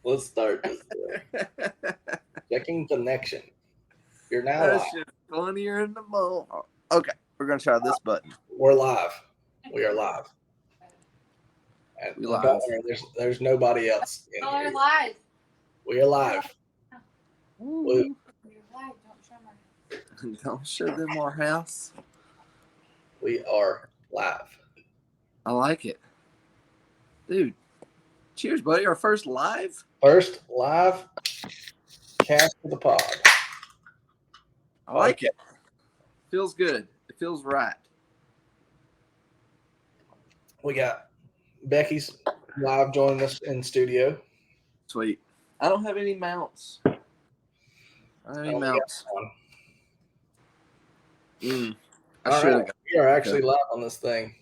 Let's start this. Checking connection. You're now That live. shit's funnier in the moment. Okay, we're gonna try this button. We're live. We are live. And We don't live. worry, there's nobody else in Oh, here. we're live. We are live. Ooh. You're live. Don't show my. Don't show them our house. We are live. I like it, dude. Cheers, buddy. Our first live. First live cast of the pod. I like it. Feels good. It feels right. We got Becky's live joining us in studio. Sweet. I don't have any mounts. I don't have any mounts. I All should right. have. We are actually live on this thing.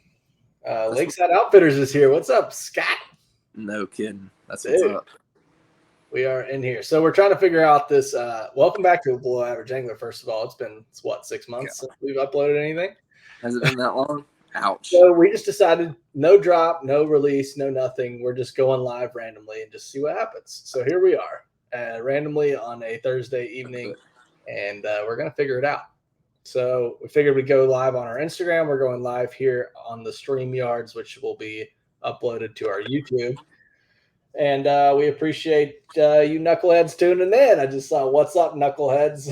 Lakeside Outfitters is here. What's up, Scott? No kidding. That's Dude. what's up. We are in here. So we're trying to figure out this. Welcome back to a Below Average Angler, first of all. It's been, 6 months since we've uploaded anything? Has it been that long? Ouch. So we just decided no drop, no release, no nothing. We're just going live randomly and just see what happens. So here we are, randomly on a Thursday evening, and we're going to figure it out. So we figured we'd go live on our Instagram. We're going live here on the StreamYards, which will be uploaded to our YouTube. And we appreciate you knuckleheads tuning in. I just saw, what's up, knuckleheads?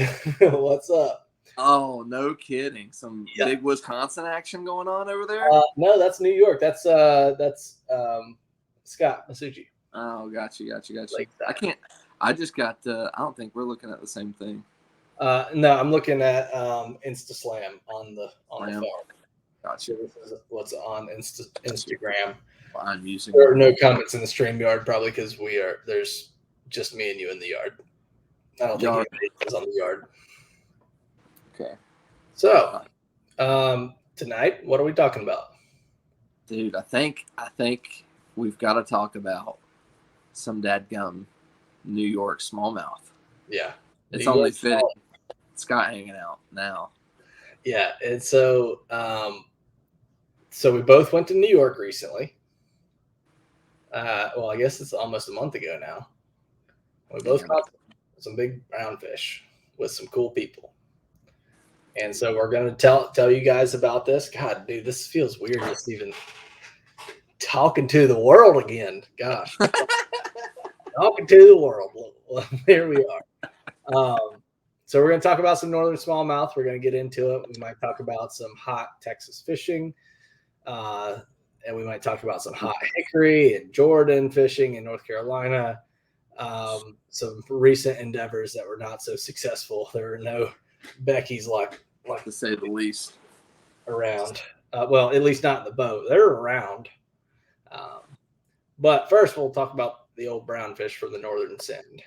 What's up? Oh, no kidding. Some big Wisconsin action going on over there? No, that's New York. That's Scott Masucci. Oh, got you. Like I can't. I just got. I don't think we're looking at the same thing. No, I'm looking at InstaSlam on the phone. Gotcha. This is what's on Instagram. I'm using. There are no comments in the StreamYard, probably because there's just me and you in the yard. I don't think anybody is on the yard. Okay. So, tonight, what are we talking about? Dude, I think we've got to talk about some dadgum New York smallmouth. Yeah. It's only fitting. Scott hanging out now. Yeah, and so we both went to New York recently. Well, I guess it's almost a month ago now. We both caught some big brown fish with some cool people. And so we're going to tell you guys about this. God, dude, this feels weird just even talking to the world again. Gosh. Talking to the world. Here we are. So we're going to talk about some northern smallmouth. We're going to get into it. We might talk about some hot Texas fishing. And we might talk about some hot hickory and Jordan fishing in North Carolina. Some recent endeavors that were not so successful. There were no Becky's like to say the least around. Well, at least not in the boat. They're around. But first, we'll talk about the old brown fish from the northern send.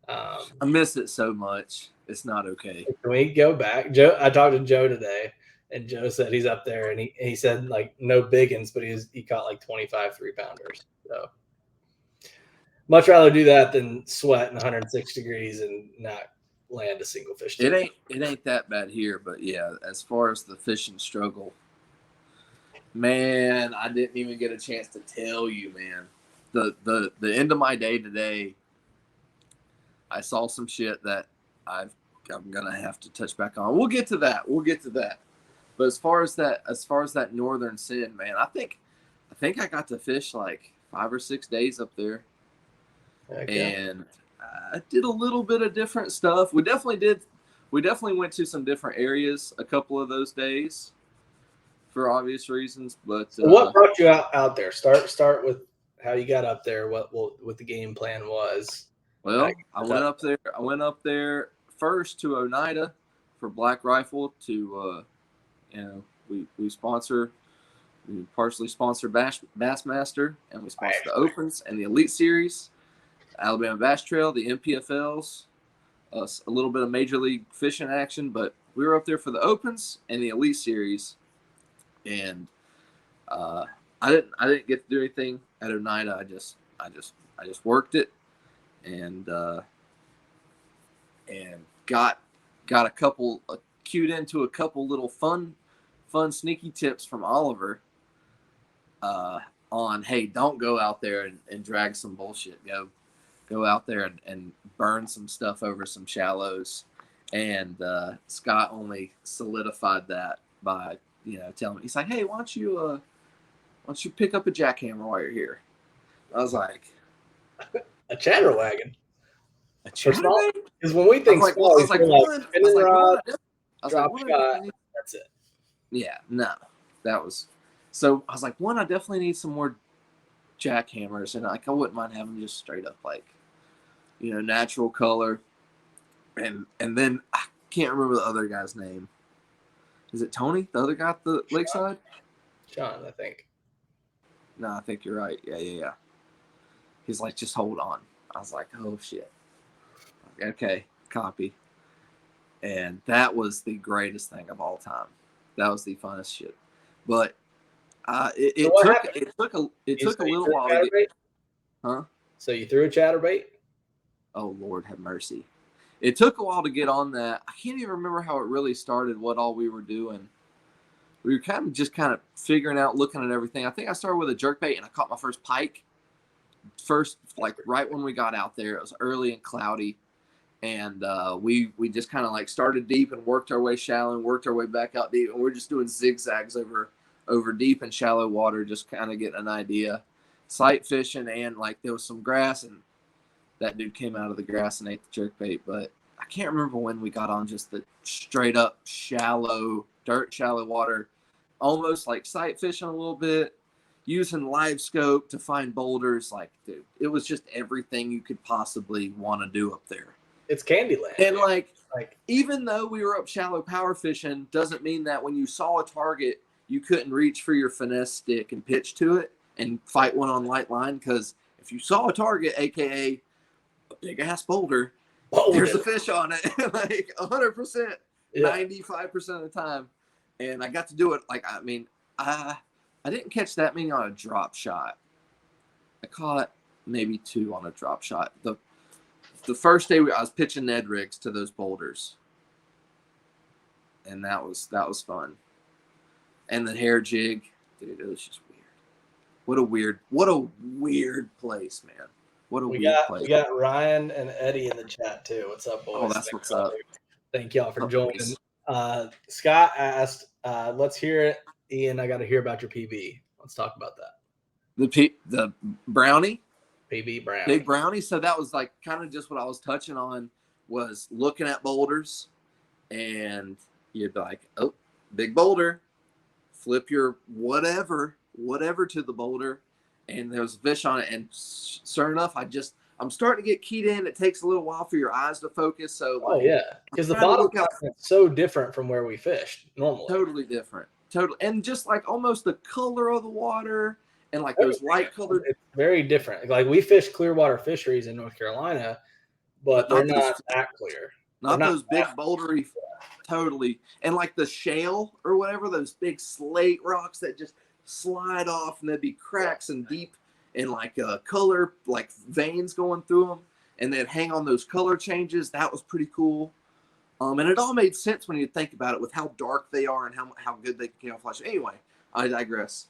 I miss it so much. It's not okay. Can we go back? Joe, I talked to Joe today, and Joe said he's up there, and he said like no biggins, but he caught like 25 3-pounders. So much rather do that than sweat in 106 degrees and not land a single fish. It ain't that bad here, but yeah, as far as the fishing struggle, man, I didn't even get a chance to tell you, man. The end of my day today, I saw some shit that I'm gonna have to touch back on. We'll get to that. But as far as that northern send, man, I think I got to fish like 5 or 6 days up there. Okay. And I did a little bit of different stuff. We definitely went to some different areas a couple of those days for obvious reasons. But so what brought you out there? Start with how you got up there. What the game plan was. Well, I went up there first to Oneida for Black Rifle to, we partially sponsor Bassmaster, and we sponsor the Opens and the Elite Series, Alabama Bass Trail, the MPFLs, a little bit of Major League Fishing action, but we were up there for the Opens and the Elite Series, and I didn't get to do anything at Oneida. I just worked it. And got a couple cued into a couple little fun sneaky tips from Oliver. on, hey, don't go out there and drag some bullshit. Go out there and burn some stuff over some shallows. And Scott only solidified that by, telling me, he's like, hey, why don't you pick up a jackhammer while you're here? I was like, a chatterwagon. a chatterwagon? chatterbait? Because when we think small, we're like spinning rod, drop shot. That's it. Yeah, no, that was. So I was like, one, I definitely need some more jackhammers, and I wouldn't mind having just straight up natural color. And then I can't remember the other guy's name. Is it Tony, the other guy at the lakeside? Sean, I think. No, I think you're right. Yeah. He's like, just hold on. I was like, oh shit. Okay, copy. And that was the greatest thing of all time. That was the funnest shit. But it took a little while to get. Huh? So you threw a chatterbait? Oh Lord, have mercy. It took a while to get on that. I can't even remember how it really started, what all we were doing. We were kind of figuring out, looking at everything. I think I started with a jerkbait, and I caught my first pike. Right when we got out there. It was early and cloudy. And we just kind of started deep and worked our way shallow and worked our way back out deep. And we're just doing zigzags over deep and shallow water, just kind of getting an idea. Sight fishing, and there was some grass, and that dude came out of the grass and ate the jerkbait. But I can't remember when we got on just the straight up shallow water, almost like sight fishing a little bit, using live scope to find boulders. Dude, it was just everything you could possibly want to do up there. It's Candyland. And even though we were up shallow power fishing, doesn't mean that when you saw a target, you couldn't reach for your finesse stick and pitch to it and fight one on light line. Because if you saw a target, aka a big ass boulder, there's a fish on it, 100%, 95% of the time. And I got to do it. I didn't catch that many on a drop shot. I caught maybe 2 on a drop shot. The first day I was pitching Ned rigs to those boulders, and that was fun. And the hair jig, dude, it was just weird. What a weird place, man. What a weird place. We got Ryan and Eddie in the chat too. What's up, boys? Oh, that's what's up. Thank y'all for joining. Scott asked, let's hear it. Ian, I got to hear about your PB. Let's talk about that. The brownie? PB brownie. Big brownie. So that was kind of just what I was touching on, was looking at boulders, and you'd be like, oh, big boulder. Flip your whatever to the boulder, and there was a fish on it. And sure enough, I'm starting to get keyed in. It takes a little while for your eyes to focus. So because the bottom is so different from where we fished normally. Totally different. Totally, and just almost the color of the water. And those light colored, it's very different. We fish clear water fisheries in North Carolina, but they're not that clear. Not those big bouldery, totally. And the shale or whatever, those big slate rocks that just slide off, and there'd be cracks and deep and color, veins going through them, and they'd hang on those color changes. That was pretty cool. And it all made sense when you think about it, with how dark they are and how good they can camouflage. Anyway, I digress.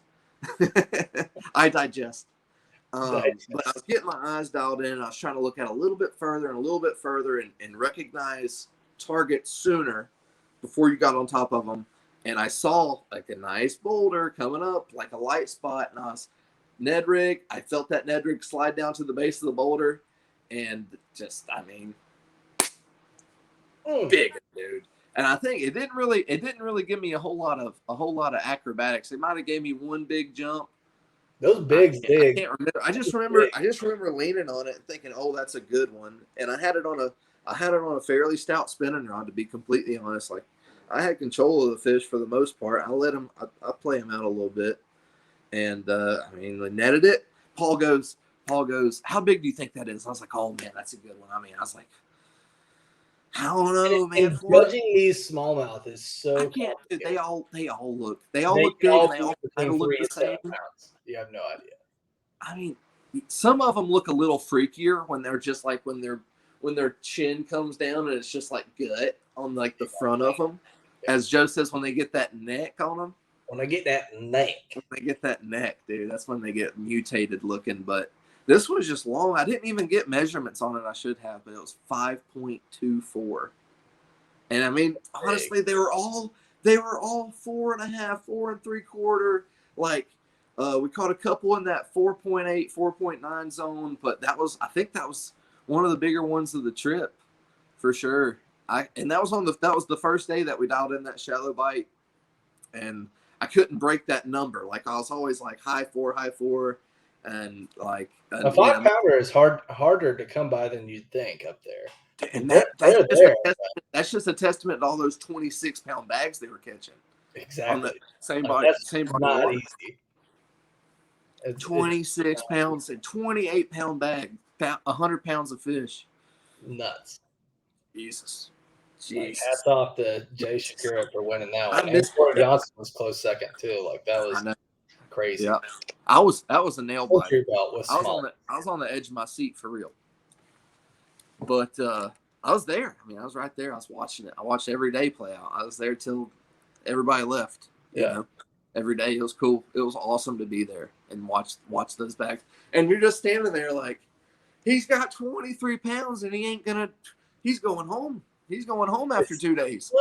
I digest. But I was getting my eyes dialed in, and I was trying to look at a little bit further and recognize targets sooner before you got on top of them. And I saw a nice boulder coming up, a light spot, and I was Ned rig. I felt that Ned rig slide down to the base of the boulder, and big, dude. And I think it didn't really give me a whole lot of acrobatics. It might have gave me one big jump. Those big. I can't remember. I just remember leaning on it and thinking, "Oh, that's a good one." And I had it on a fairly stout spinning rod, to be completely honest. I had control of the fish for the most part. I play him out a little bit, and we netted it. Paul goes, "How big do you think that is?" I was like, "Oh man, that's a good one." I was like, I don't know, man. Judging these smallmouth is so. I can't. Dude, they all look good. They all look kind of look the same. You have no idea. Some of them look a little freakier when they're just when their chin comes down and it's just gut on the front of them. As Joe says, when they get that neck on them. When I get that neck. When they get that neck, dude, that's when they get mutated looking. But this was just long. I didn't even get measurements on it. I should have, but it was 5.24. And I mean, honestly, they were all 4.5, 4 3/4. Like, we caught a couple in that 4.8, 4.9 zone, but I think that was one of the bigger ones of the trip, for sure. And that was the first day that we dialed in that shallow bite, and I couldn't break that number. Like, I was always like high four, and like a 5-pounder is harder to come by than you'd think up there. And that's just a testament to all those 26-pound bags they were catching. Exactly. On the same body. Not easy. 26 pounds and 28-pound bag, 100 pounds of fish. Nuts. Jesus. Like, hats off to Jay Shakira for winning that one. And Corey Johnson was close second too. Like, that was crazy. Yeah, that was a nail bite. I was on the edge of my seat for real. But I was there. I mean, I was right there. I was watching it. I watched every day play out. I was there till everybody left. You know? Every day. It was cool. It was awesome to be there and watch those bags. And you're just standing there like, he's got 23 pounds and he's going home. He's going home after 2 days.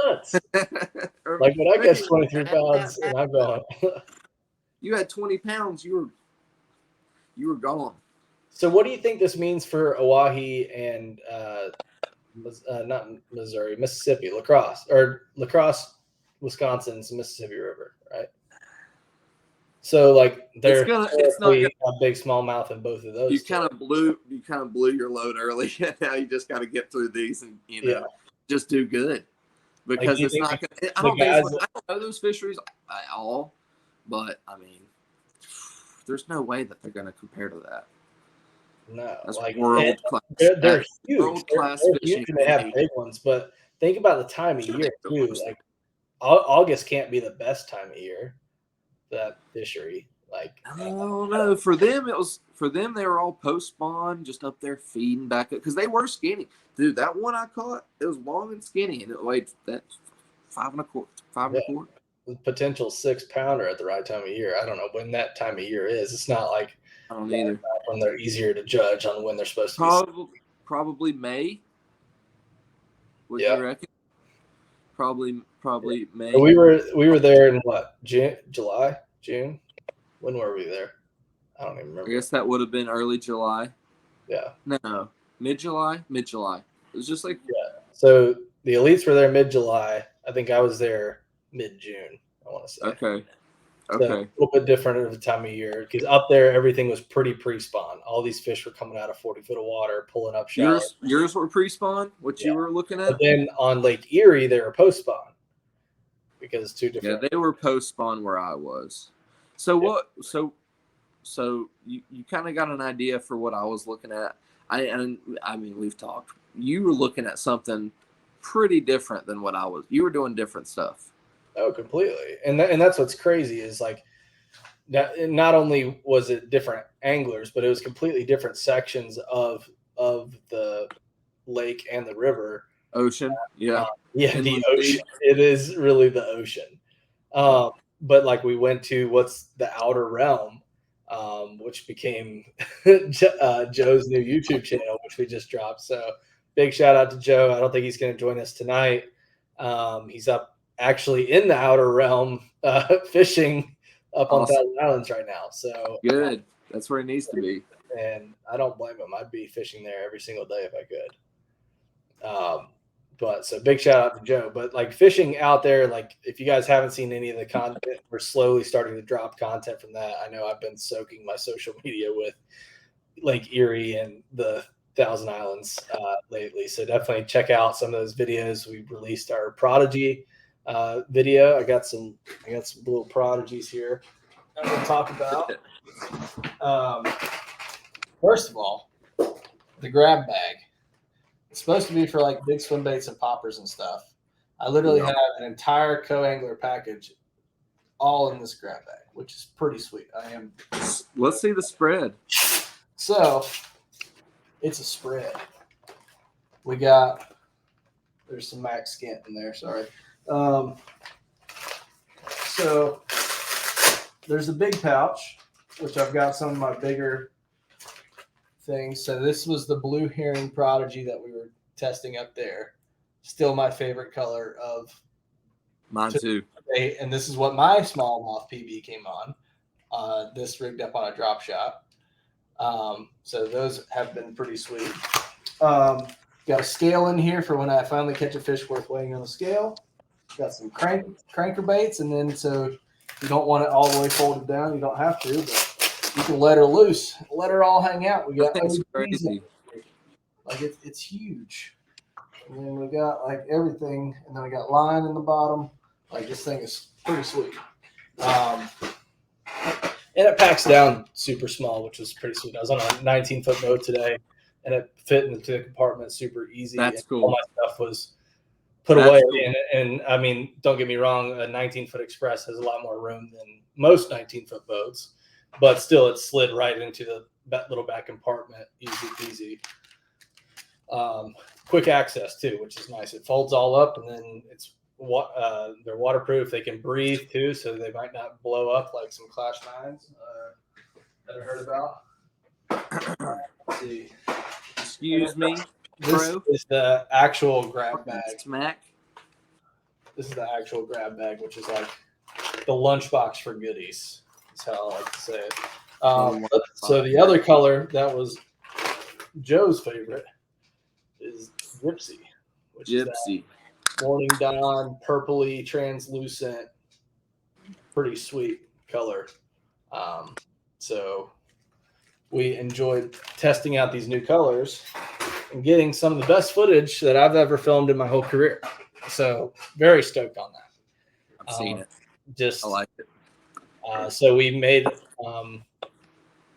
Like, when I get 23 pounds and I'm going. You had 20 pounds, you were gone. So what do you think this means for Oahe and not Missouri, Mississippi, La Crosse, Wisconsin's Mississippi River, right? So like it's not a big smallmouth in both of those. You kind of blew your load early. Now you just got to get through these and just do good, because it's not. I don't know those fisheries at all, but I mean, there's no way that they're going to compare to that. No, that's like world class. They're huge. World class fishing. They have big ones, but think about the time of year too. Like August can't be the best time of year for that fishery. Like, I don't know. For them, they were all post spawn, just up there feeding back up because they were skinny. Dude, that one I caught, it was long and skinny, and it weighed that 5 1/4. Potential 6-pounder at the right time of year. I don't know when that time of year is. It's not like I don't either. When they're easier to judge on when they're supposed to be. Probably May. What you reckon? Probably May. We were there in what, July, June? When were we there? I don't even remember. I guess that would have been early July. Yeah. No, mid-July. It was just like So the elites were there mid-July. I think I was there mid-June, I want to say. Okay. So a little bit different of the time of year, because up there everything was pretty pre-spawn. All these fish were coming out of 40 foot of water, pulling up shallow. Yours were pre-spawn. What you were looking at? But then on Lake Erie, they were post-spawn, because two different. Yeah, they were post-spawn where I was. So what? So you kind of got an idea for what I was looking at. I mean, we've talked. You were looking at something pretty different than what I was. You were doing different stuff. Oh, completely. And that's what's crazy is like that. Not only was it different anglers, but it was completely different sections of the lake and the river. Ocean. Yeah. The ocean. It is really the ocean. But like we went to what's the outer realm, which became Joe's new YouTube channel, which we just dropped. So big shout out to Joe. I don't think he's going to join us tonight. He's up actually in the outer realm, fishing up on Thousand Islands right now. So good. That's where he needs to be. And I don't blame him. I'd be fishing there every single day if I could. But so big shout out to Joe. But like fishing out there, like if you guys haven't seen any of the content, we're slowly starting to drop content from that. I know I've been soaking my social media with Lake Erie and the Thousand Islands lately. So definitely check out some of those videos. We released our Prodigy video. I got some little prodigies here I'm going to talk about. First of all, the grab bag. It's supposed to be for like big swim baits and poppers and stuff. I literally have an entire co-angler package all in this grab bag, which is pretty sweet. Let's see the spread. So it's a spread. There's some Max Skint in there. Sorry. So there's a big pouch, which I've got some of my bigger things. So this was the blue heron prodigy that we were testing up there. Still my favorite color of Mine too. today. And this is what my smallmouth PB came on. This rigged up on a drop shot. So those have been pretty sweet. Got a scale in here for when I finally catch a fish worth weighing on the scale. Got some cranker baits, and then so you don't want it all the way folded down. You don't have to, but you can let her loose, let her all hang out. We got That's crazy. like it's huge. And then we got like everything, and then we got line in the bottom. Like this thing is pretty sweet. And it packs down super small, which is pretty sweet. I was on a 19-foot boat today, and it fit into the compartment super easy. That's cool. All my stuff was put away. Cool. And I mean, don't get me wrong, a 19-foot Express has a lot more room than most 19-foot boats, but still it slid right into that little back compartment, easy peasy. Quick access too, which is nice. It folds all up, and then they're waterproof. They can breathe too, so they might not blow up like some Clash 9s that I heard about. Let's see. Excuse me. This is the actual grab bag. Smack. This is the actual grab bag, which is like the lunchbox for goodies. That's how I like to say it. So the other color that was Joe's favorite is Gypsy, which is that morning dawn, purpley, translucent, pretty sweet color. So we enjoyed testing out these new colors and getting some of the best footage that I've ever filmed in my whole career. So very stoked on that. I've seen it. I like it. So we made,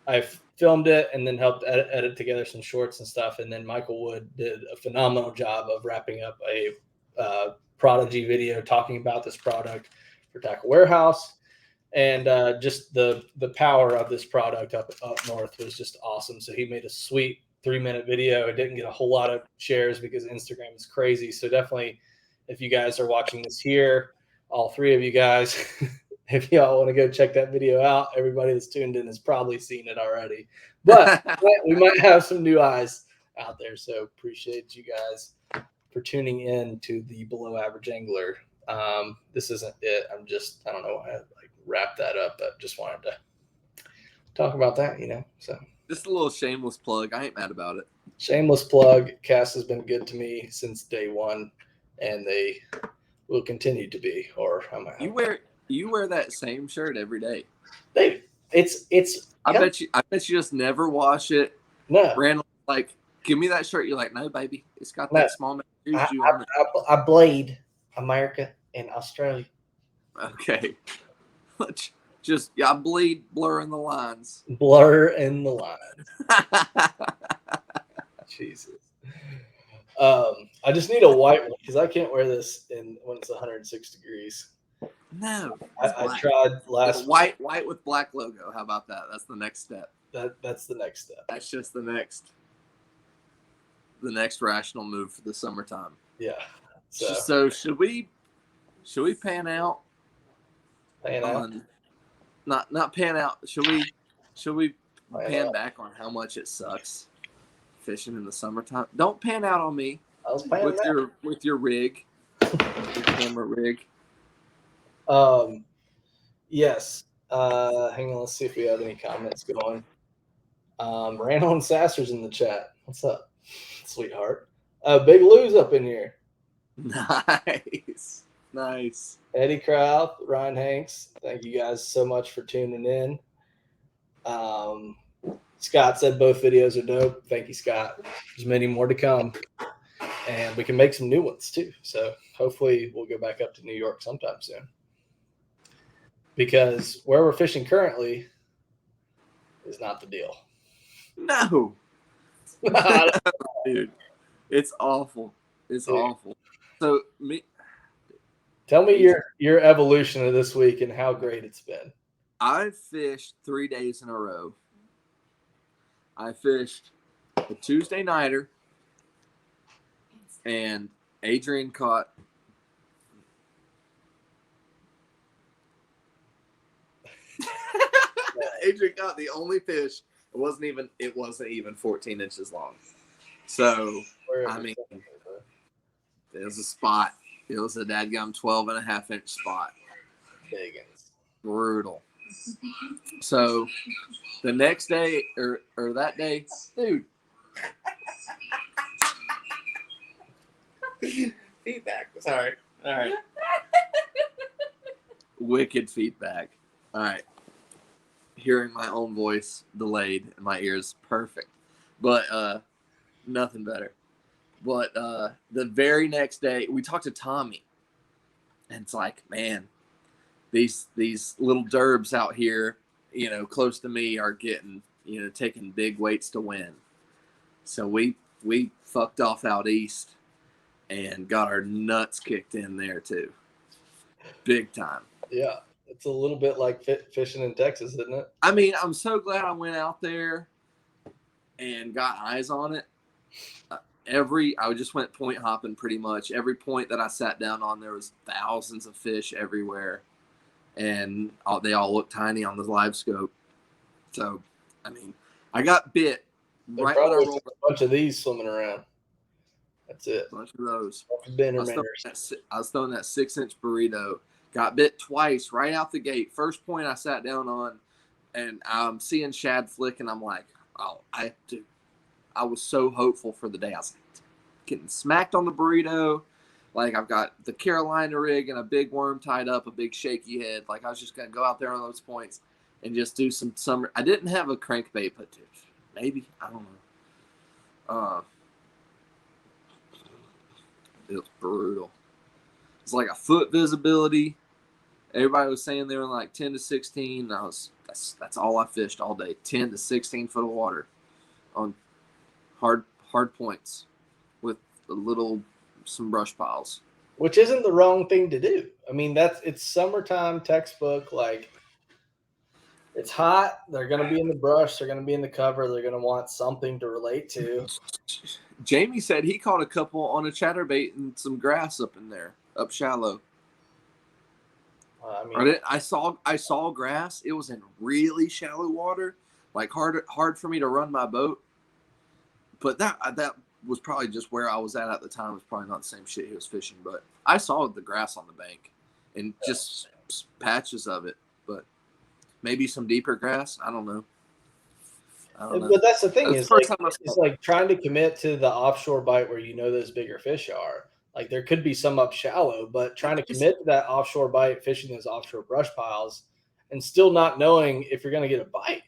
I filmed it and then helped edit together some shorts and stuff. And then Michael Wood did a phenomenal job of wrapping up a Prodigy video talking about this product for Tackle Warehouse. And just the power of this product up north was just awesome. So he made a sweet 3-minute video. It didn't get a whole lot of shares because Instagram is crazy. So definitely, if you guys are watching this here, all 3 of you guys, if y'all want to go check that video out, everybody that's tuned in has probably seen it already. But we might have some new eyes out there. So appreciate you guys for tuning in to the Below Average Angler. This isn't it. I don't know why I wrap that up, but just wanted to talk about that, so just a little shameless plug. I ain't mad about it. Shameless plug. Cass has been good to me since day one, and they will continue to be. Or you wear that same shirt every day. I bet you just never wash it. No, randomly, like, give me that shirt. You're like, no, baby, it's got that small juju on it. I bleed America and Australia. Okay. I bleed blurring the lines. Blur in the lines. Jesus. I just need a white one because I can't wear this when it's 106 degrees. No. I tried last white with black logo. How about that? That's the next step. That's the next step. That's just the next rational move for the summertime. Yeah. So should we pan out? Pan out? Not pan out. Should we pan back on how much it sucks fishing in the summertime? Don't pan out on me. I was panning out. with your rig, your camera rig. Yes. Hang on. Let's see if we have any comments going. Randall and Sasser's in the chat. What's up, sweetheart? Big Lou's up in here. Nice. Eddie Crowth, Ryan Hanks, thank you guys so much for tuning in. Scott said both videos are dope. Thank you, Scott. There's many more to come. And we can make some new ones too. So hopefully we'll go back up to New York sometime soon. Because where we're fishing currently is not the deal. No. Dude, it's awful. It's awful. So tell me your evolution of this week and how great it's been. I've fished 3 days in a row. I fished a Tuesday nighter, and Adrian caught Adrian got the only fish. It wasn't even 14 inches long. So I mean, it was a spot. It was a dadgum 12.5-inch spot. Biggins. Brutal. So the next day or that day, dude. Feedback. Sorry. All right. Wicked feedback. All right. Hearing my own voice delayed in my ears, perfect. But nothing better. But the very next day, we talked to Tommy, and it's like, man, these little derbs out here, close to me are getting, taking big weights to win. So we fucked off out east and got our nuts kicked in there too, big time. Yeah, it's a little bit like fishing in Texas, isn't it? I mean, I'm so glad I went out there and got eyes on it. I just went point hopping pretty much. Every point that I sat down on, there was thousands of fish everywhere, and they all looked tiny on the live scope. So, I mean, I got bit right when I rolled. A bunch of these swimming around. That's it. A bunch of those. I was throwing that 6-inch burrito. Got bit twice right out the gate. First point I sat down on, and I'm seeing shad flick, and I'm like, oh, I was so hopeful for the day. I was getting smacked on the burrito. Like, I've got the Carolina rig and a big worm tied up, a big shaky head. Like, I was just going to go out there on those points and just do some summer. I didn't have a crankbait, but maybe. I don't know. It was brutal. It's like a foot visibility. Everybody was saying they were like 10 to 16. That's all I fished all day. 10 to 16 foot of water on hard points with some brush piles. Which isn't the wrong thing to do. I mean, it's summertime textbook. Like, it's hot. They're going to be in the brush. They're going to be in the cover. They're going to want something to relate to. Jamie said he caught a couple on a chatterbait and some grass up in there, up shallow. I saw grass. It was in really shallow water, like hard for me to run my boat. But that was probably just where I was at the time. It was probably not the same shit he was fishing, but I saw the grass on the bank and just patches of it. But maybe some deeper grass. I don't know. But that's the thing. It's like trying to commit to the offshore bite where those bigger fish are. Like, there could be some up shallow, but trying to commit to that offshore bite, fishing those offshore brush piles, and still not knowing if you're going to get a bite,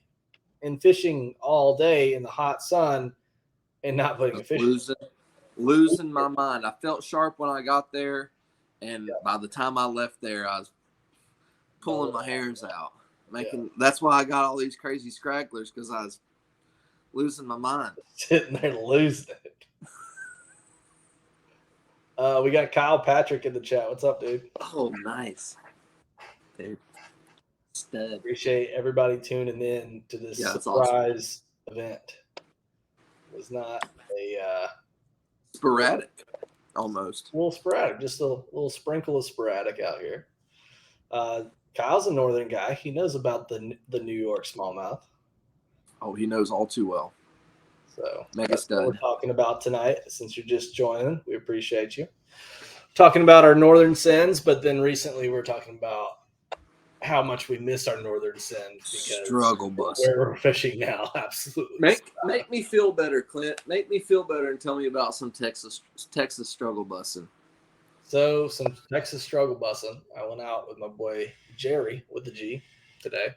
and fishing all day in the hot sun and not putting a fish. Losing my mind. I felt sharp when I got there, and by the time I left there, I was pulling my hairs out. That's why I got all these crazy scragglers, because I was losing my mind. Sitting there losing it. We got Kyle Patrick in the chat. What's up, dude? Oh, nice. Dude. Stud. Appreciate everybody tuning in to this surprise event. It was not a sporadic, almost. A little sporadic, just a little sprinkle of sporadic out here. Kyle's a northern guy. He knows about the New York smallmouth. Oh, he knows all too well. So that's what we're talking about tonight. Since you're just joining, we appreciate you. Talking about our northern sins, but then recently we're talking about how much we miss our northern sins because struggle bus. Where we're fishing now, absolutely. Make me feel better, Clint. Make me feel better and tell me about some Texas struggle bussing. So some Texas struggle bussing. I went out with my boy Jerry with the G today.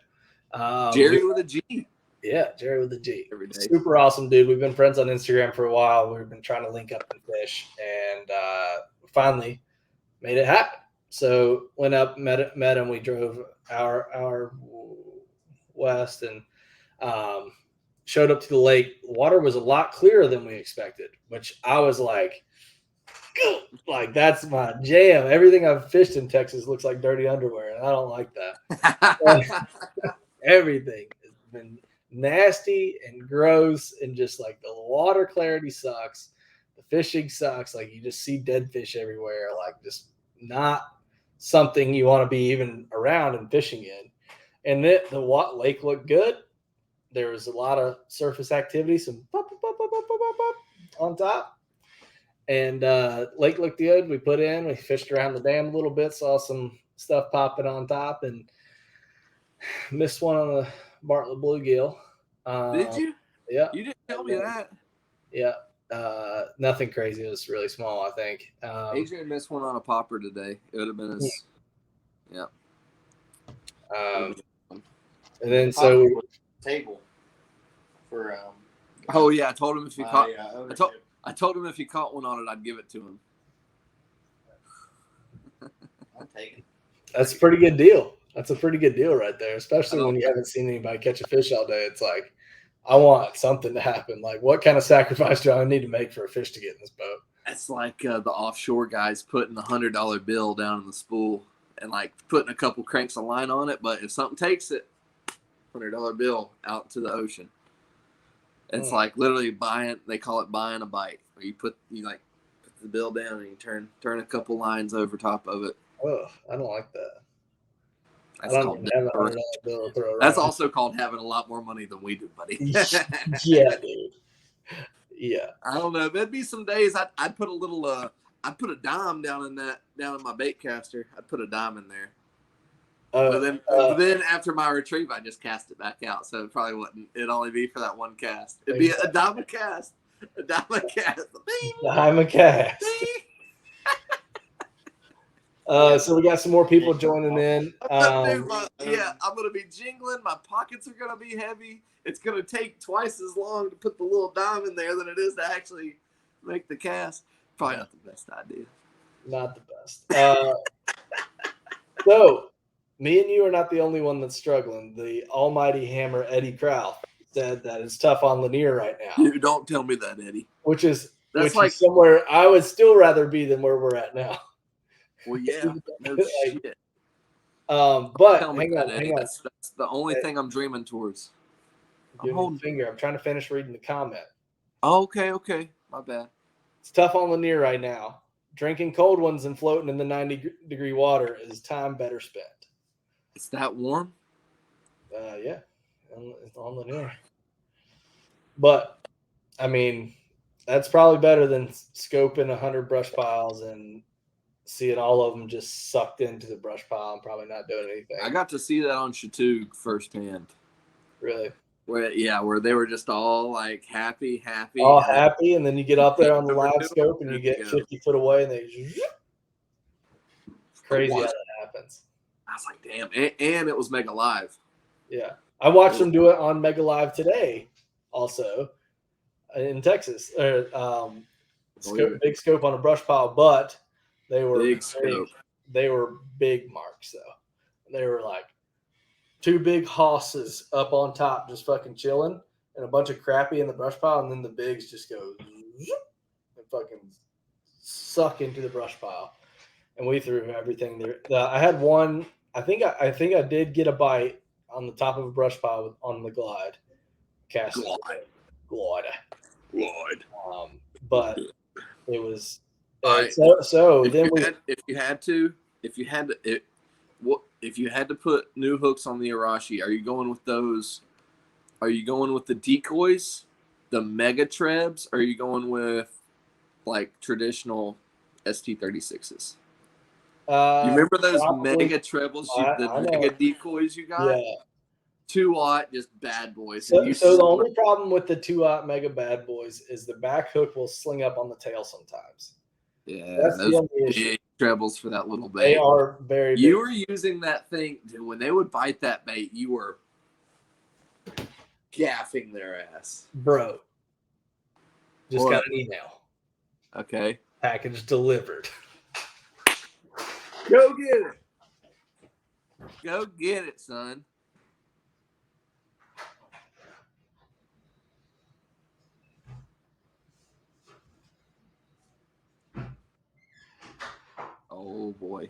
Jerry with a G. Yeah, Jerry with the G. Every day. Super awesome, dude. We've been friends on Instagram for a while. We've been trying to link up and fish, and finally made it happen. So went up, met him. We drove our west and showed up to the lake. The water was a lot clearer than we expected, which I was like that's my jam. Everything I've fished in Texas looks like dirty underwear, and I don't like that. Everything has been nasty and gross, and just like the water clarity sucks. The fishing sucks. Like, you just see dead fish everywhere. Like, just not something you want to be even around and fishing in. And the lake looked good. There was a lot of surface activity, some pop, pop, pop, pop, pop, pop, pop, on top. And lake looked good. We put in, we fished around the dam a little bit, saw some stuff popping on top, and missed one on the Bartlett bluegill. Did you? Yeah. You didn't tell me that. Yeah. Nothing crazy. It was really small, I think. Adrian missed one on a popper today. It would have been his. Yeah. And then so table for Oh yeah, I told him if he caught. ownership. I told him if he caught one on it, I'd give it to him. I'm taking. that's a pretty good deal. That's a pretty good deal right there, especially when you haven't seen anybody catch a fish all day. It's like, I want something to happen. Like, what kind of sacrifice do I need to make for a fish to get in this boat? It's like the offshore guys putting the $100 bill down in the spool and like putting a couple cranks of line on it. But if something takes it, $100 bill out to the ocean. It's like literally buying. They call it buying a bite. Where you put the bill down and you turn a couple lines over top of it. Oh, I don't like that. That's I don't called even have a $100 bill to throw around. That's also called having a lot more money than we do, buddy. Yeah, dude. Yeah. I don't know. There'd be some days I'd put a little I'd put a dime down in my bait caster. I'd put a dime in there. But then after my retrieve, I just cast it back out. So it probably wouldn't. It'd only be for that one cast. It'd be a dime a cast. A dime a cast. Dime a cast. So we got some more people joining in. I'm gonna be jingling. My pockets are gonna be heavy. It's gonna take twice as long to put the little dime in there than it is to actually make the cast. Probably not the best idea. Not the best. So, me and you are not the only one that's struggling. The almighty hammer Eddie Kraut said that it's tough on Lanier right now. You don't tell me that, Eddie. Which is like somewhere I would still rather be than where we're at now. Well, yeah, no shit. But tell me hang that, on, Eddie. That's the only thing I'm dreaming towards. I'm holding finger. I'm trying to finish reading the comment. Oh, okay. My bad. It's tough on Lanier right now. Drinking cold ones and floating in the 90-degree water is time better spent. It's that warm? Yeah. It's on Lanier. But, I mean, that's probably better than scoping 100 brush piles and seeing all of them just sucked into the brush pile and probably not doing anything. I got to see that on Chattooga firsthand. Really? Where they were just all like happy. All happy, and then you get up there on the live scope and you get 50 foot away and they just crazy how that happens. I was like, damn. And it was Mega Live. Yeah. I watched them do it on Mega Live today also in Texas. Big scope on a brush pile, but they were big scope. They were big marks though. They were like 2 big hosses up on top just fucking chilling and a bunch of crappie in the brush pile, and then the bigs just go and fucking suck into the brush pile. And we threw everything there. I had one. I think I did get a bite on the top of a brush pile on the glide. Glide. But it was. If you had to put new hooks on the Arashi, are you going with those? Are you going with the decoys, the mega trebs? Or are you going with like traditional ST36s? You remember those mega trebles, mega decoys you got? Yeah. 2-aught, just bad boys. So the only problem with the 2-aught mega bad boys is the back hook will sling up on the tail sometimes. Yeah, that's the only issue. Trebles for that little bait. They are very big. You were using that thing, dude, when they would bite that bait, you were gaffing their ass. Bro. Just got an email. Okay. Package delivered. Go get it. Go get it, son. Oh, boy.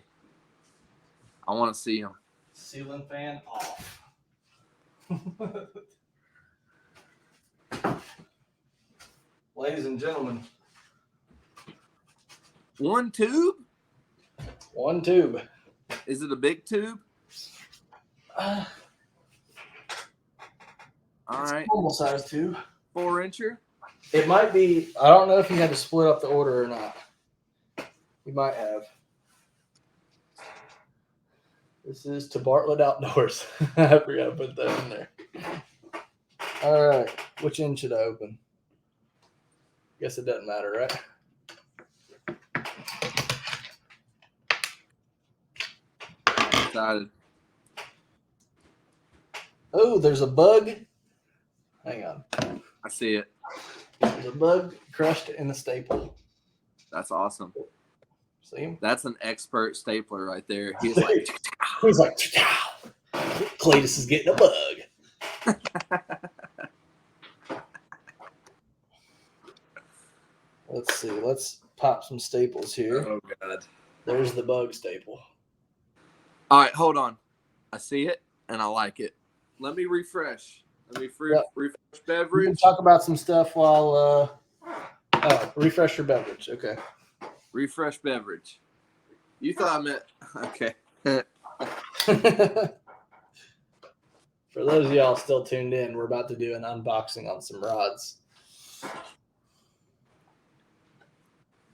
I want to see him. Ceiling fan off. Ladies and gentlemen. One tube? One tube. Is it a big tube? All right. Normal size too. 4-incher. It might be. I don't know if you had to split up the order or not. You might have. This is to Bartlett Outdoors. I forgot to put that in there. All right. Which end should I open? Guess it doesn't matter, right? Excited. Oh, there's a bug. Hang on. I see it. There's a bug crushed in the staple. That's awesome. See him? That's an expert stapler right there. He's like, He's like, Cletus is getting a bug. Let's see. Let's pop some staples here. oh God. There's the bug staple. All right, hold on. I see it and I like it. Let me refresh. Refresh We can beverage. talk about some stuff while refresh your beverage. Okay. Refresh beverage. You thought I meant okay. For those of y'all still tuned in, we're about to do an unboxing on some rods.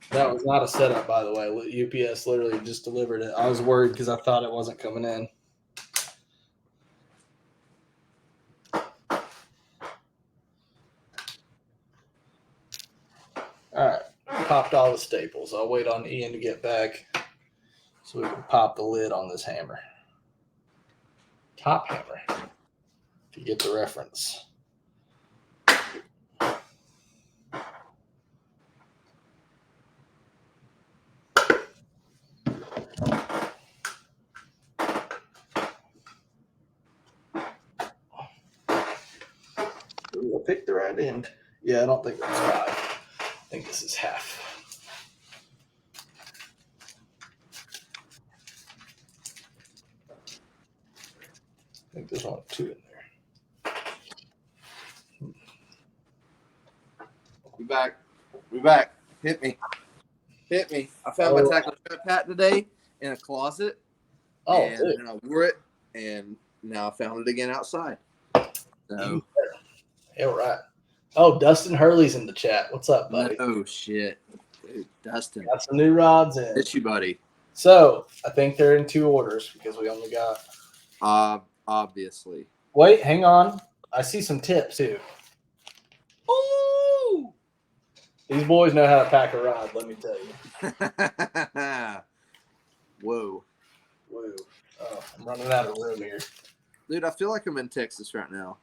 That was not a setup, by the way. UPS literally just delivered it. I was worried because I thought it wasn't coming in. All right, popped all the staples. I'll wait on Ian to get back so we can pop the lid on this hammer. Top hammer, if you get the reference. Ooh, I picked the right end. Yeah, I don't think that's 5. I think this is half. I think there's only 2 in there. We back. We back. Hit me. Hit me. I found my tackle trap hat today in a closet. Oh, and dude. then I wore it, and now I found it again outside. So, Yeah, right. Oh, Dustin Hurley's in the chat. What's up, buddy? no shit. Dude, Dustin. Got some new rods in. Miss you, buddy. So I think they're in 2 orders because we only got. Obviously. Wait, hang on. I see some tips too. Ooh! These boys know how to pack a rod. Let me tell you. Whoa. Woo. Oh, I'm running out of room here. Dude, I feel like I'm in Texas right now.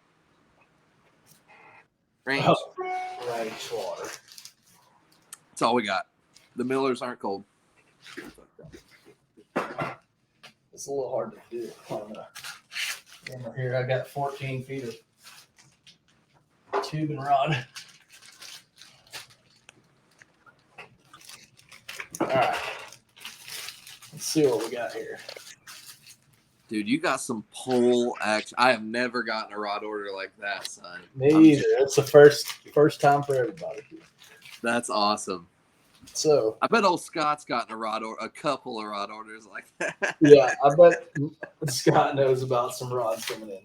Range. Oh, range water. That's all we got. The Millers aren't cold. It's a little hard to do on the camera here. I got 14 feet of tube and rod. All right. Let's see what we got here. Dude, you got some pole action. I have never gotten a rod order like that, son. Me either. It's the first time for everybody. That's awesome. So I bet old Scott's gotten a couple of rod orders like that. yeah, I bet Scott knows about some rods coming in.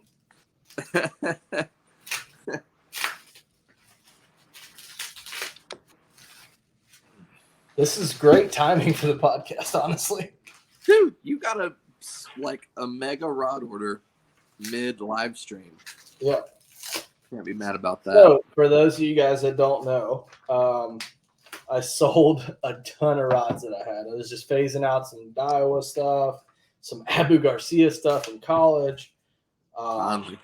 This is great timing for the podcast, honestly. Dude, you got a mega rod order mid live stream. Yeah. Can't be mad about that. So for those of you guys that don't know, I sold a ton of rods that I had. I was just phasing out some Daiwa stuff, some Abu Garcia stuff in college. What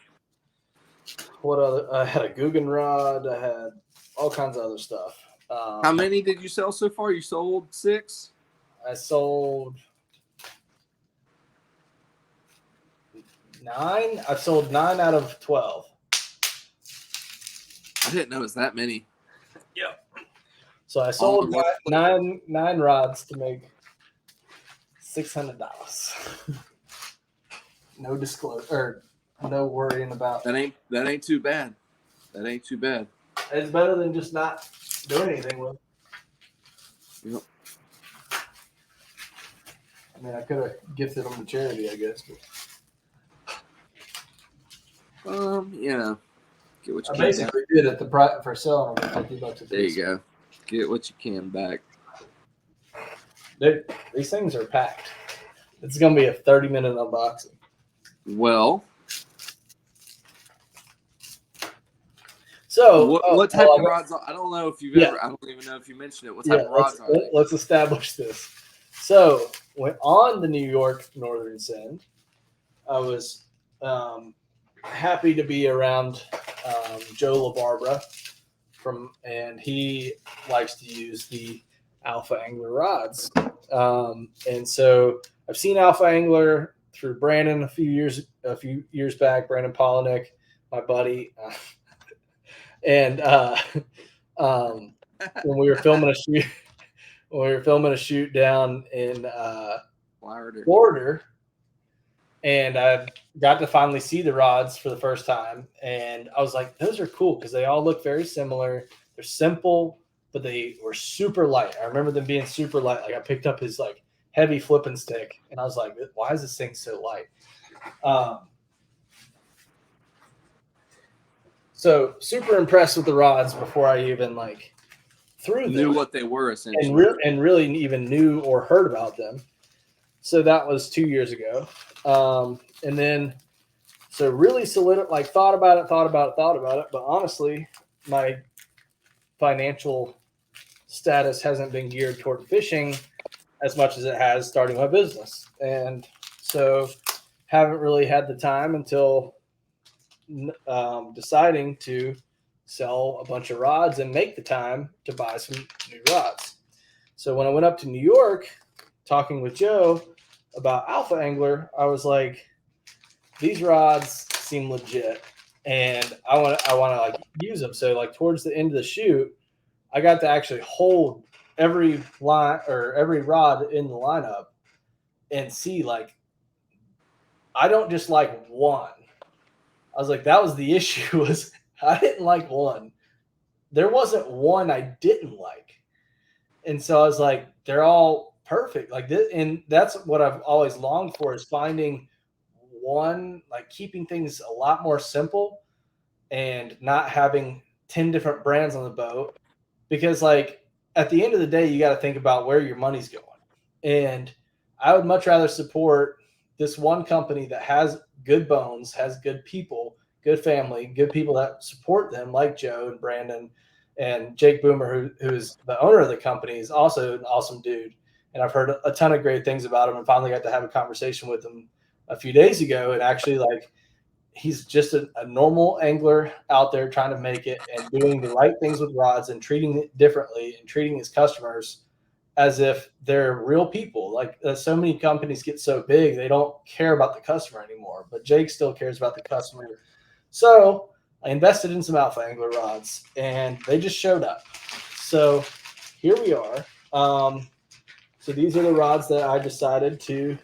other? I had a Guggen rod. I had all kinds of other stuff. How many did you sell so far? You sold 6? I sold 9. I've sold 9 out of 12. I didn't know it was that many. Yep. So I sold nine rods to make $600. No disclosure, or no worrying about. That ain't too bad. That ain't too bad. It's better than just not doing anything with it. Yep. I mean, I could have gifted them to charity, I guess. But. Yeah. Get what you I can back. basically did at the price for selling them for $50 a piece. There you go. Get what you can back. Dude, these things are packed. It's gonna be a 30-minute unboxing. Well, so what type of rods? I don't know if you've Yeah. ever. I don't even know if you mentioned it. What type of rods are they? Let's establish this. So when on the New York Northern Send, I was happy to be around Joe LaBarbera and he likes to use the Alpha Angler rods. And so I've seen Alpha Angler through Brandon a few years back, Brandon Polinick, my buddy. And when we were filming a shoot down in Florida, and I got to finally see the rods for the first time, and I was like, those are cool because they all look very similar. They're simple, but they were super light. I remember them being super light. Like I picked up his like heavy flipping stick, and I was like, why is this thing so light? So super impressed with the rods before I even like threw them. Knew what they were essentially. And really even knew or heard about them. So that was 2 years ago. And then, so really thought about it. But honestly, my financial status hasn't been geared toward fishing as much as it has starting my business. And so haven't really had the time until deciding to sell a bunch of rods and make the time to buy some new rods. So when I went up to New York, talking with Joe about Alpha Angler, I was like, these rods seem legit and I want to like use them. So like towards the end of the shoot, I got to actually hold every line or every rod in the lineup and see like, I don't just like one. I was like, that was the issue was I didn't like one. There wasn't one I didn't like. And so I was like, they're all perfect. Like this, and that's what I've always longed for is finding one, like keeping things a lot more simple and not having 10 different brands on the boat. Because like at the end of the day, you got to think about where your money's going. And I would much rather support this one company that has good bones, has good people, good family, good people that support them, like Joe and Brandon and Jake Boomer, who's the owner of the company, is also an awesome dude. And I've heard a ton of great things about him and finally got to have a conversation with him a few days ago. And actually, like, he's just a normal angler out there trying to make it and doing the right things with rods and treating it differently and treating his customers as if they're real people. Like so many companies get so big, they don't care about the customer anymore, but Jake still cares about the customer. So I invested in some Alpha Angler rods and they just showed up. So here we are. So these are the rods that I decided to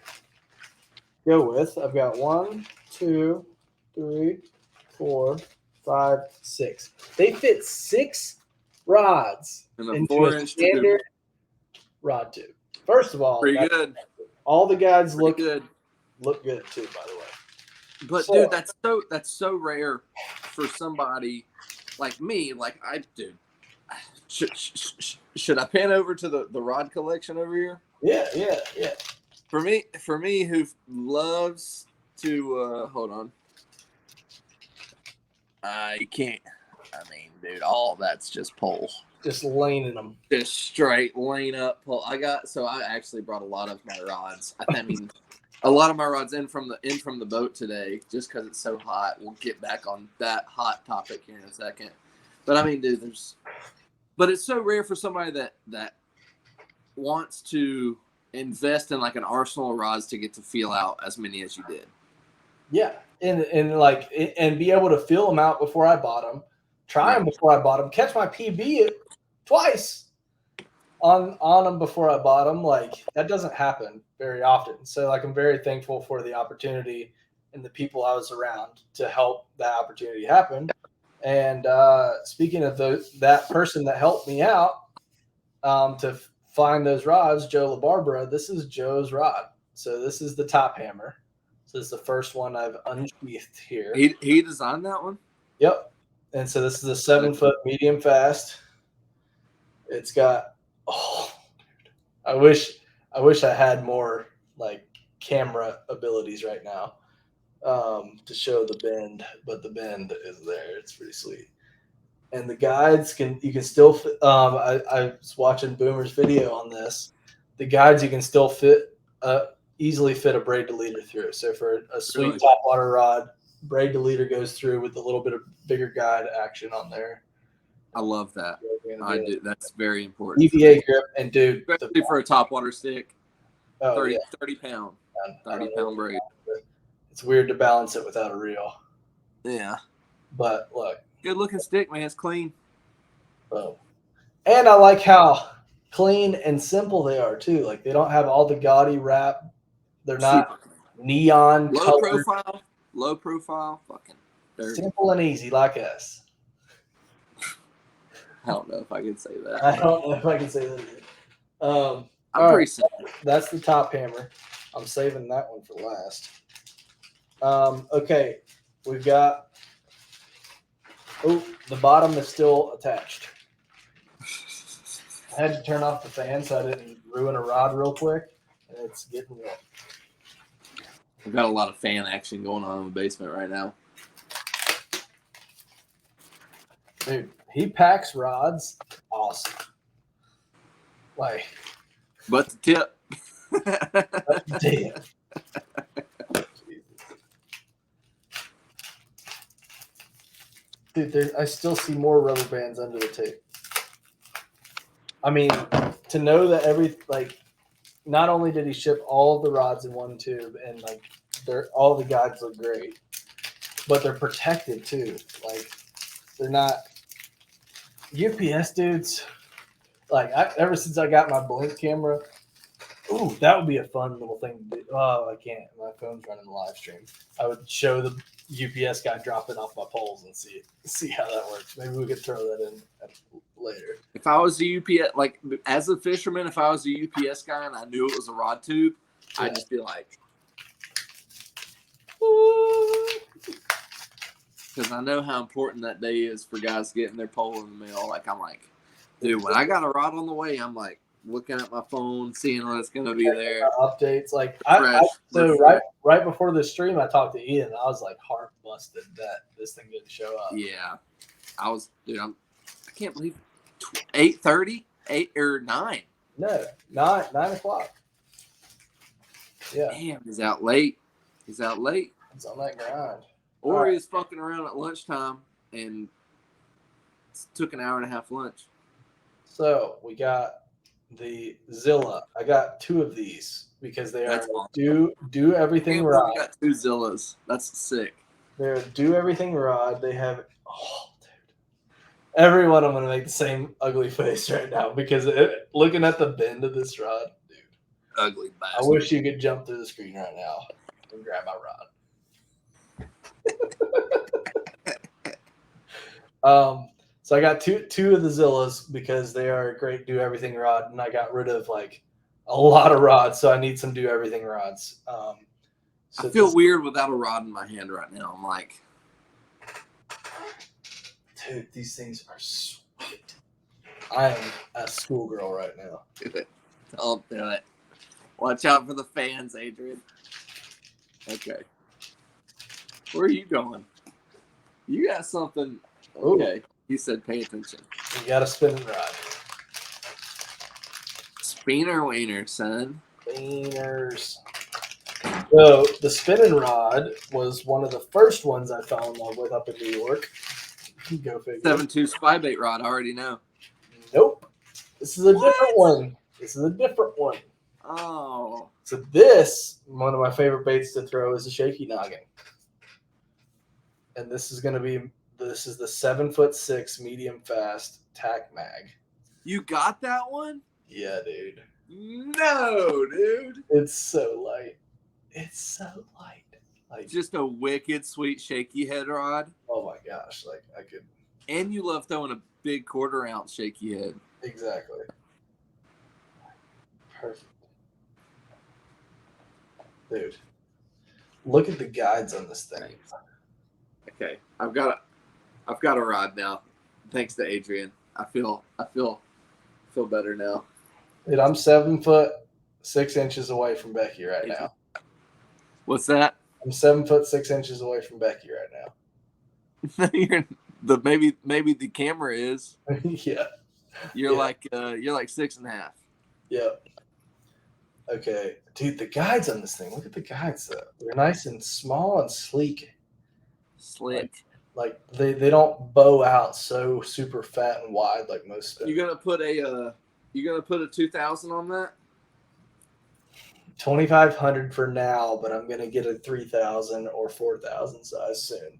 go with. I've got 1, 2, 3, 4, 5, 6. They fit 6 rods into a standard rod tube. First of all, pretty good. All the guides look good too, by the way. But so, dude, that's so rare for somebody like me. Like I do. Should I pan over to the rod collection over here? Yeah. For me, who loves to hold on. You can't. I mean, dude, all that's just pole. Just laning them. Just straight lane up pole. I actually brought a lot of my rods. I mean, a lot of my rods in from the boat today, just because it's so hot. We'll get back on that hot topic here in a second. But I mean, dude, but it's so rare for somebody that wants to invest in like an arsenal of rods to get to feel out as many as you did. Yeah, and be able to feel them out before I bought them, try them before I bought them, catch my PB twice on them before I bought them. Like that doesn't happen very often. So like I'm very thankful for the opportunity and the people I was around to help that opportunity happen. And speaking of that person that helped me out to find those rods, Joe LaBarbera, this is Joe's rod. So this is the top hammer. So this is the first one I've unsheathed here. He designed that one? Yep. And so this is a 7-foot medium fast. It's got I wish I had more like camera abilities right now to show the bend, but the bend is there. It's pretty sweet. And the guides you can still I was watching Boomer's video on this. The guides you can still easily fit a braid to leader through. So for a sweet Really? topwater rod, braid to leader goes through with a little bit of bigger guide action on there. I love that. I do. That's very important. EVA grip, and dude, especially for a topwater stick. oh, 30, yeah. 30 pound. I don't 30 pound braid. It's weird to balance it without a reel. Yeah. But look. Good looking stick, man. It's clean. Boom. And I like how clean and simple they are too. Like they don't have all the gaudy wrap. They're not neon low colored. profile, fucking dirty. Simple and easy like us. I don't know if I can say that. I don't know if I can say that either. I'm pretty simple. That's the top hammer. I'm saving that one for last. Okay, we've got. Oh, the bottom is still attached. I had to turn off the fan so I didn't ruin a rod real quick, and it's getting wet. We've got a lot of fan action going on in the basement right now. Dude, he packs rods. Awesome. Like, but the tip. Damn. Dude, I still see more rubber bands under the tape. I mean, to know that not only did he ship all of the rods in one tube and like all the guides look great, but they're protected too. Like they're not UPS dudes. Like ever since I got my Blink camera, ooh, that would be a fun little thing to do. Oh, I can't. My phone's running the live stream. I would show the UPS guy dropping off my poles and see how that works. Maybe we could throw that in later. If I was the UPS, like as a fisherman, if I was the UPS guy and I knew it was a rod tube, yeah. I'd just be like, because I know how important that day is for guys getting their pole in the mail. Like I'm like, dude, when I got a rod on the way, I'm like looking at my phone, seeing what's gonna be there. Updates like right before the stream, I talked to Ian. And I was like heart busted that this thing didn't show up. Yeah, I was, dude. I can't believe 8:30, 8 or 9. No, 9 o'clock. Yeah. Damn, he's out late. He's on that grind. Or he was fucking around at lunchtime and took an hour and a half lunch. So we got the Zilla. I got 2 of these because they are awesome. do everything rod. We got 2 Zillas. That's sick. They're do everything rod. They have dude. Everyone, I'm gonna make the same ugly face right now because looking at the bend of this rod, dude. Ugly bastard. I wish you could jump through the screen right now and grab my rod. So I got two of the Zillas because they are a great do everything rod, and I got rid of like a lot of rods, so I need some do everything rods. I feel weird without a rod in my hand right now. I'm like, dude, these things are sweet. I am a schoolgirl right now. Don't do it. Watch out for the fans, Adrian. Okay. Where are you going? You got something. Okay. Ooh. You said pay attention. You got a spinning rod. Spinner wiener, son. Spinners. So the spinning rod was one of the first ones I fell in love with up in New York. Go figure. 7.2 spy bait rod. I already know. Nope. This is a different one. Oh. So this, one of my favorite baits to throw is a shaky noggin. And this is the 7'6" medium fast tack mag. You got that one? Yeah, dude. No, dude. It's so light. Like just a wicked sweet shaky head rod. Oh my gosh, like I could. And you love throwing a big 1/4 ounce shaky head. Exactly. Perfect. Dude, look at the guides on this thing. Okay, I've got I've got a rod now. Thanks to Adrian. I feel better now. Dude, I'm 7 foot 6 inches away from Becky right now. What's that? I'm 7 foot 6 inches away from Becky right now. maybe the camera is. Yeah. You're like 6.5. Yep. Okay, dude, the guides on this thing. Look at the guides though. They're nice and small and sleek. Slick. Like they don't bow out so super fat and wide like most spinners. You gonna put a 2,000 on that? 2,500 for now, but I'm gonna get a 3,000 or 4,000 size soon.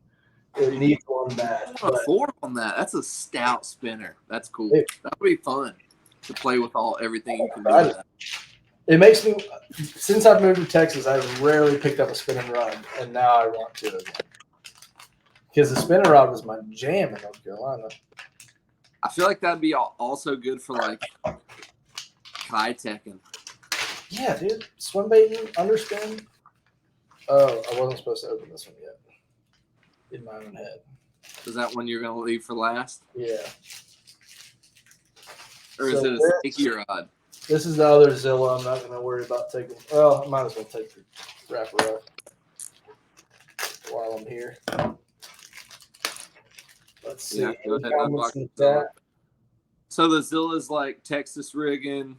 It needs one bad. I'm gonna afford on that. That's a stout spinner. That's cool. Dude. That would be fun to play with everything you can do with that. It makes me, since I've moved to Texas, I've rarely picked up a spinning rod, and now I want to again. Because the spinning rod was my jam in North Carolina. I feel like that'd be also good for like kitecking. Yeah, dude. Swim baiting, underspin. Oh, I wasn't supposed to open this one yet. In my own head. Is that one you're gonna leave for last? Yeah. Or is it a sticky rod? This is the other Zilla. I'm not going to worry about taking. Well, I might as well take the wrapper up while I'm here. Let's see. Yeah, go ahead, Comments unbox with the Zilla. that? So the Zilla's like Texas rigging,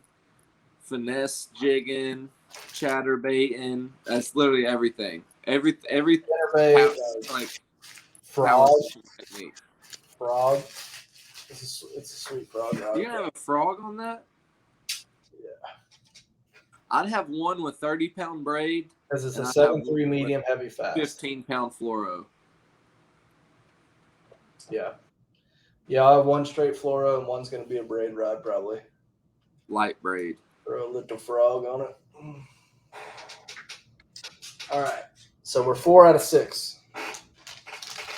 finesse jigging, chatter baiting. That's literally everything. Every Spinnerbait, like frog. technique. Frog. It's a sweet frog. You gonna have a frog on that? Yeah. I'd have one with 30-pound braid. Because it's a And I 7.3 have medium heavy fast. 15-pound fluoro. Yeah. Yeah, I have one straight fluoro and one's going to be a braid rod probably. Light braid. Throw a little frog on it. All right. So we're 4 out of 6.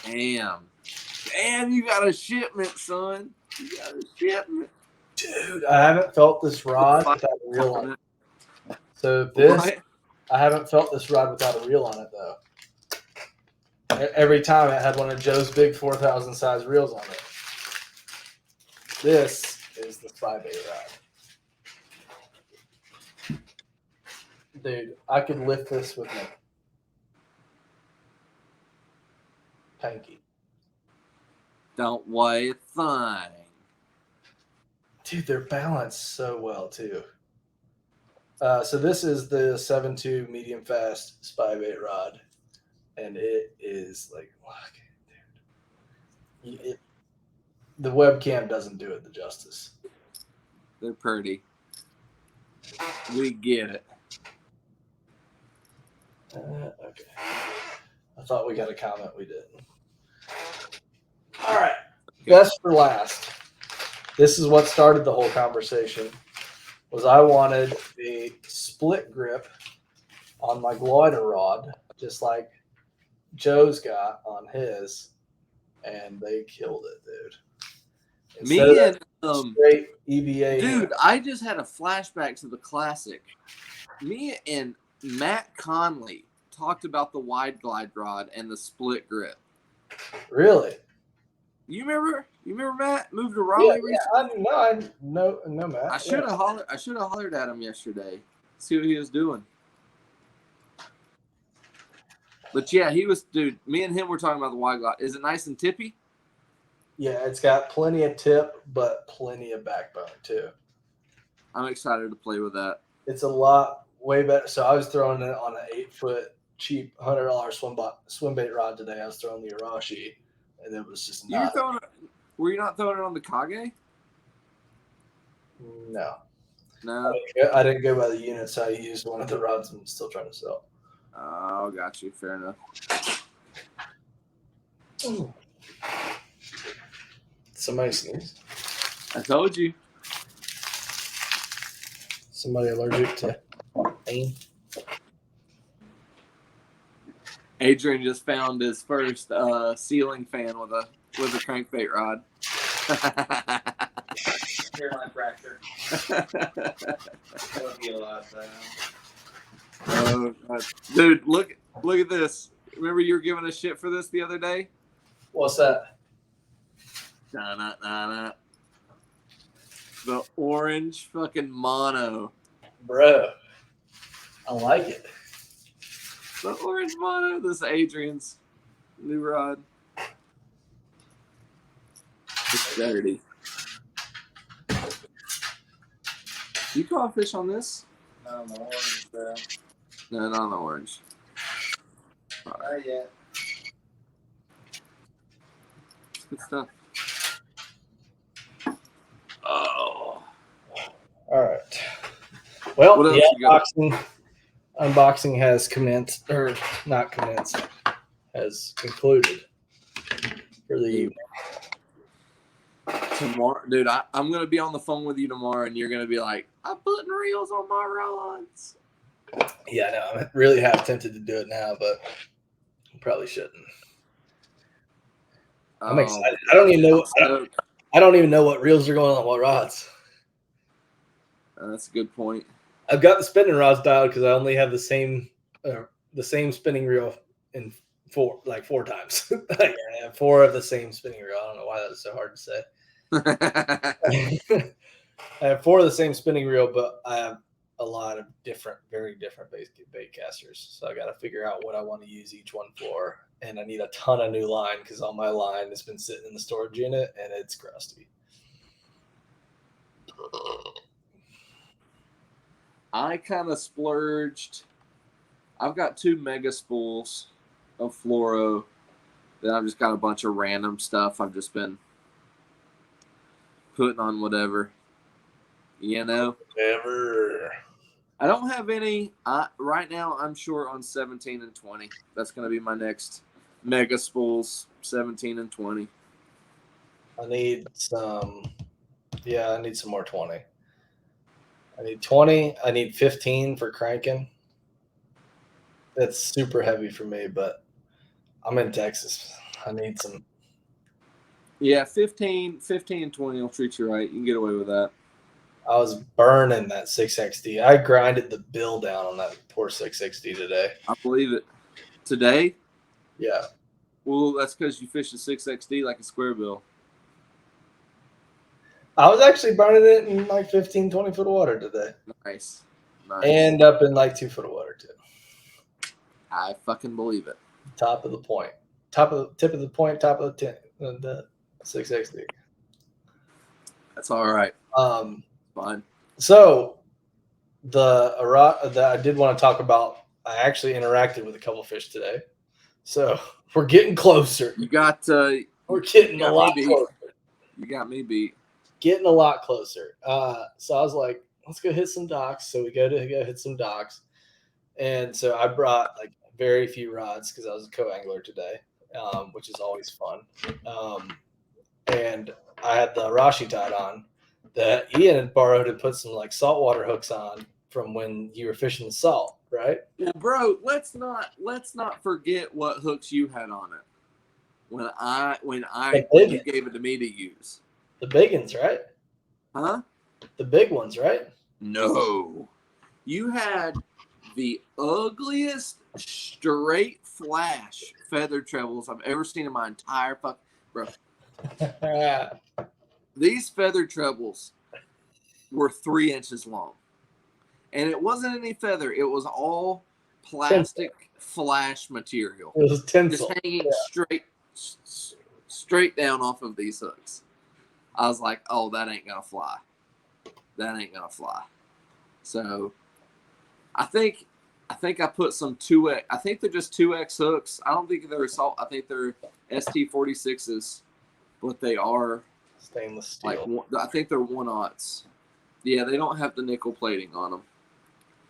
Damn, you got a shipment, son. You got a shipment. Dude, I haven't felt this rod without a reel on it. So this, What? I haven't felt this rod without a reel on it though. Every time it had one of Joe's big 4,000 size reels on it. This is the spy bait rod. Dude, I could lift this with my pinky. Don't weigh a thing. Dude, they're balanced so well too. So this is the 7.2 medium fast spy bait rod, and it is like, dude, the webcam doesn't do it the justice. They're pretty. We get it. Okay. I thought we got a comment. We didn't. All right. Best for last. This is what started the whole conversation. Was I wanted a split grip on my glider rod, just like Joe's got on his, and they killed it, dude. Me and straight EVA. dude, I just had a flashback to the classic. Me and Matt Conley talked about the wide glide rod and the split grip. Really? You remember Matt moved to Raleigh recently? I know, Matt. I should have hollered at him yesterday, see what he was doing. But yeah, he was, dude. Me and him were talking about the wide glide. Is it nice and tippy? Yeah, it's got plenty of tip, but plenty of backbone too. I'm excited to play with that. It's a lot way better. So I was throwing it on an 8-foot cheap $100 swim bait rod today. I was throwing the Arashi, and it was just not. Were you not throwing it on the Kage? No. No. I didn't go by the unit, so I used one of the rods I'm still trying to sell. Oh, got you. Fair enough. Ooh. Somebody sneezed. I told you. Somebody allergic to pain. Adrian just found his first ceiling fan with a crankbait rod. Hairline fracture. That would be a lot. Oh, God. Dude, look at this. Remember you were giving us shit for this the other day? What's that? Da-na-na-na. The orange fucking mono. Bro, I like it. The orange mono. This is Adrian's new rod. It's dirty. You caught fish on this? No, the orange, bro. No, not on the orange. Not yet. Good stuff. Oh. All right. Well, What else the you got? unboxing has commenced, or not commenced, has concluded for the evening. Tomorrow, dude, I'm gonna be on the phone with you tomorrow, and you're gonna be like, "I'm putting reels on my rods." Yeah, no, I'm really half tempted to do it now, but I probably shouldn't. I'm excited. I don't even know. I don't even know what reels are going on what rods. That's a good point. I've got the spinning rods dialed because I only have the same spinning reel in four times. I have 4 of the same spinning reel. I don't know why that's so hard to say. I have 4 of the same spinning reel, but I have a lot of very different bait casters. So I got to figure out what I want to use each one for. And I need a ton of new line because all my line has been sitting in the storage unit and it's crusty. I kind of splurged. I've got 2 mega spools of fluoro. Then I've just got a bunch of random stuff I've just been putting on whatever. You know? Whatever. I don't have any. Right now, I'm short on 17 and 20. That's going to be my next mega spools, 17 and 20. I need some. Yeah, I need some more 20. I need 20. I need 15 for cranking. That's super heavy for me, but I'm in Texas. I need some. Yeah, 15 and 20 will treat you right. You can get away with that. I was burning that 6XD. I grinded the bill down on that poor 6XD today. I believe it. Today? Yeah. Well, that's because you fished a 6XD like a square bill. I was actually burning it in like 15, 20 foot of water today. Nice. And up in like 2 foot of water too. I fucking believe it. Top of the point. Tip of the point, top of the 6XD. That's all right. Fine. So I did want to talk about. I actually interacted with a couple fish today, so we're getting closer. You got. We're getting a lot closer. You got me beat. Getting a lot closer. So I was like, let's go hit some docks. So we go hit some docks, and so I brought like very few rods because I was a co-angler today, which is always fun. And I had the Rashi tied on that Ian had borrowed and put some like saltwater hooks on from when you were fishing the salt, right? Well, bro, let's not forget what hooks you had on it when you gave it to me to use. The big ones, right? Huh? The big ones, right? No. You had the ugliest straight flash feather trebles I've ever seen in my entire bro. These feather trebles were 3 inches long. And it wasn't any feather. It was all plastic flash material. It was tinsel. Just hanging straight down off of these hooks. I was like, oh, that ain't going to fly. That ain't going to fly. So I think I put some 2X. I think they're just 2X hooks. I don't think they're salt. I think they're ST46s, but they are stainless steel. I think they're 1/0. Yeah, they don't have the nickel plating on them.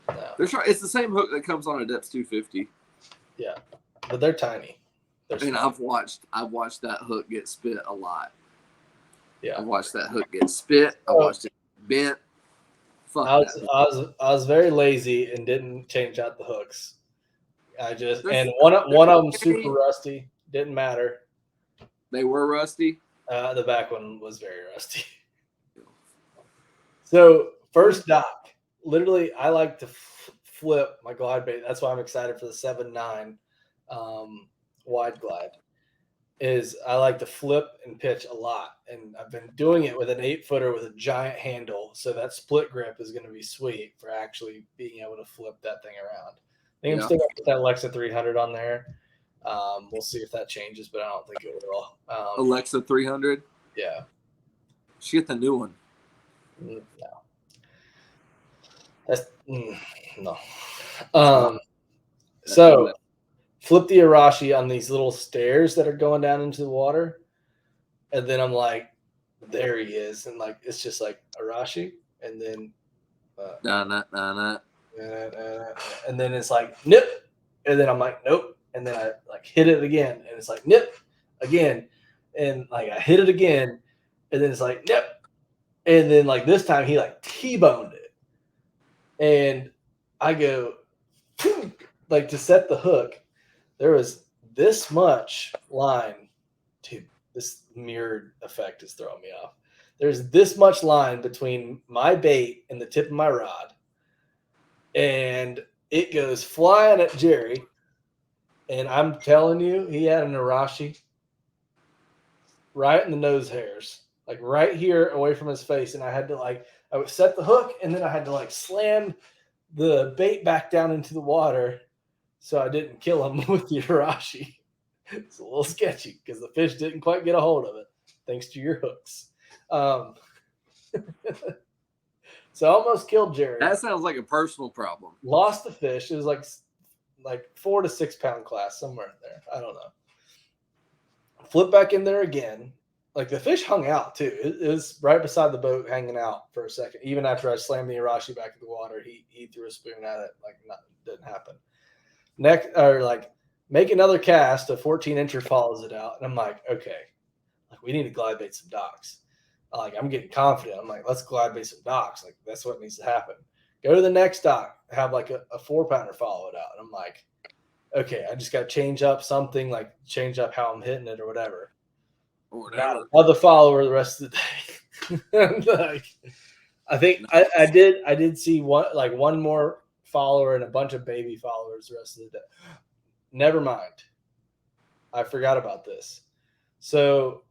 No. It's the same hook that comes on a Depths 250. Yeah, but they're tiny. And I've watched that hook get spit a lot. Yeah, I've watched that hook get spit. I watched it bent. I was very lazy and didn't change out the hooks. And one of them super rusty. Didn't matter. They were rusty. The back one was very rusty. So first dock, literally, I like to flip my glide bait. That's why I'm excited for the 7.9 wide glide. is I like to flip and pitch a lot. And I've been doing it with an 8-footer with a giant handle. So that split grip is going to be sweet for actually being able to flip that thing around. I think I'm Yeah. still going to put that Alexa 300 on there. We'll see if that changes, but I don't think it will. Alexa 300. Yeah. She get the new one. No. That's no. So flip the Arashi on these little stairs that are going down into the water. And then I'm like, there he is. And like, it's just like Arashi. And then, and then it's like, nip. And then I'm like, nope. And then I like hit it again. And it's like, nip again. And like, I hit it again. And then it's like, nip. And then like this time he like T-boned it. And I go, like to set the hook, there was this much line. Dude, this mirrored effect is throwing me off. There's this much line between my bait and the tip of my rod. And it goes flying at Jerry. And I'm telling you, he had an Arashi right in the nose hairs, like right here away from his face. And I had to I would set the hook and then I had to slam the bait back down into the water so I didn't kill him with the Arashi. It's a little sketchy because the fish didn't quite get a hold of it thanks to your hooks. So I almost killed Jerry. That sounds like a personal problem. Lost the fish. It was like 4 to 6 pound class, somewhere in there. I don't know. Flip back in there again. Like the fish hung out too. It was right beside the boat, hanging out for a second. Even after I slammed the Arashi back in the water, he threw a spoon at it. Didn't happen. Next, or make another cast. A 14-incher follows it out, and I'm like, okay, we need to glide bait some docks. I'm getting confident. I'm like, let's glide bait some docks. Like that's what needs to happen. Go to the next dock, have a 4-pounder follow it out. And I'm like, okay, I just got to change up something, change up how I'm hitting it or whatever. Not another follower the rest of the day. I think I did see one more follower and a bunch of baby followers the rest of the day. Never mind. I forgot about this. So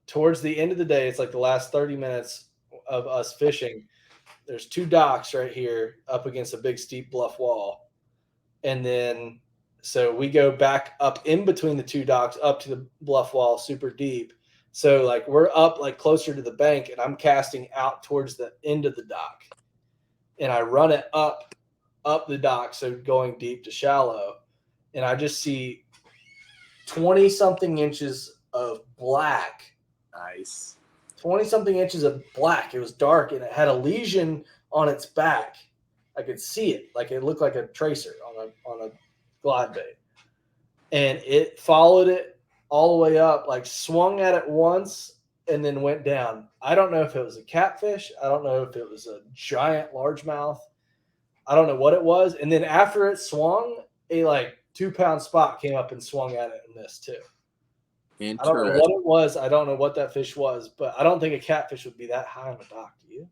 towards the end of the day, it's like the last 30 minutes of us fishing. There's 2 docks right here up against a big steep bluff wall. And then so we go back up in between the 2 docks up to the bluff wall super deep. So we're up closer to the bank and I'm casting out towards the end of the dock. And I run it up the dock, so going deep to shallow. And I just see 20-something inches of black. Nice. 20-something inches of black. It was dark and it had a lesion on its back. I could see it. It looked like a tracer on a glide bait. And it followed it all the way up, swung at it once and then went down. I don't know if it was a catfish. I don't know if it was a giant largemouth. I don't know what it was. And then after it swung, a 2-pound spot came up and swung at it and missed too. I don't know what it was. I don't know what that fish was, but I don't think a catfish would be that high on the dock. Do you?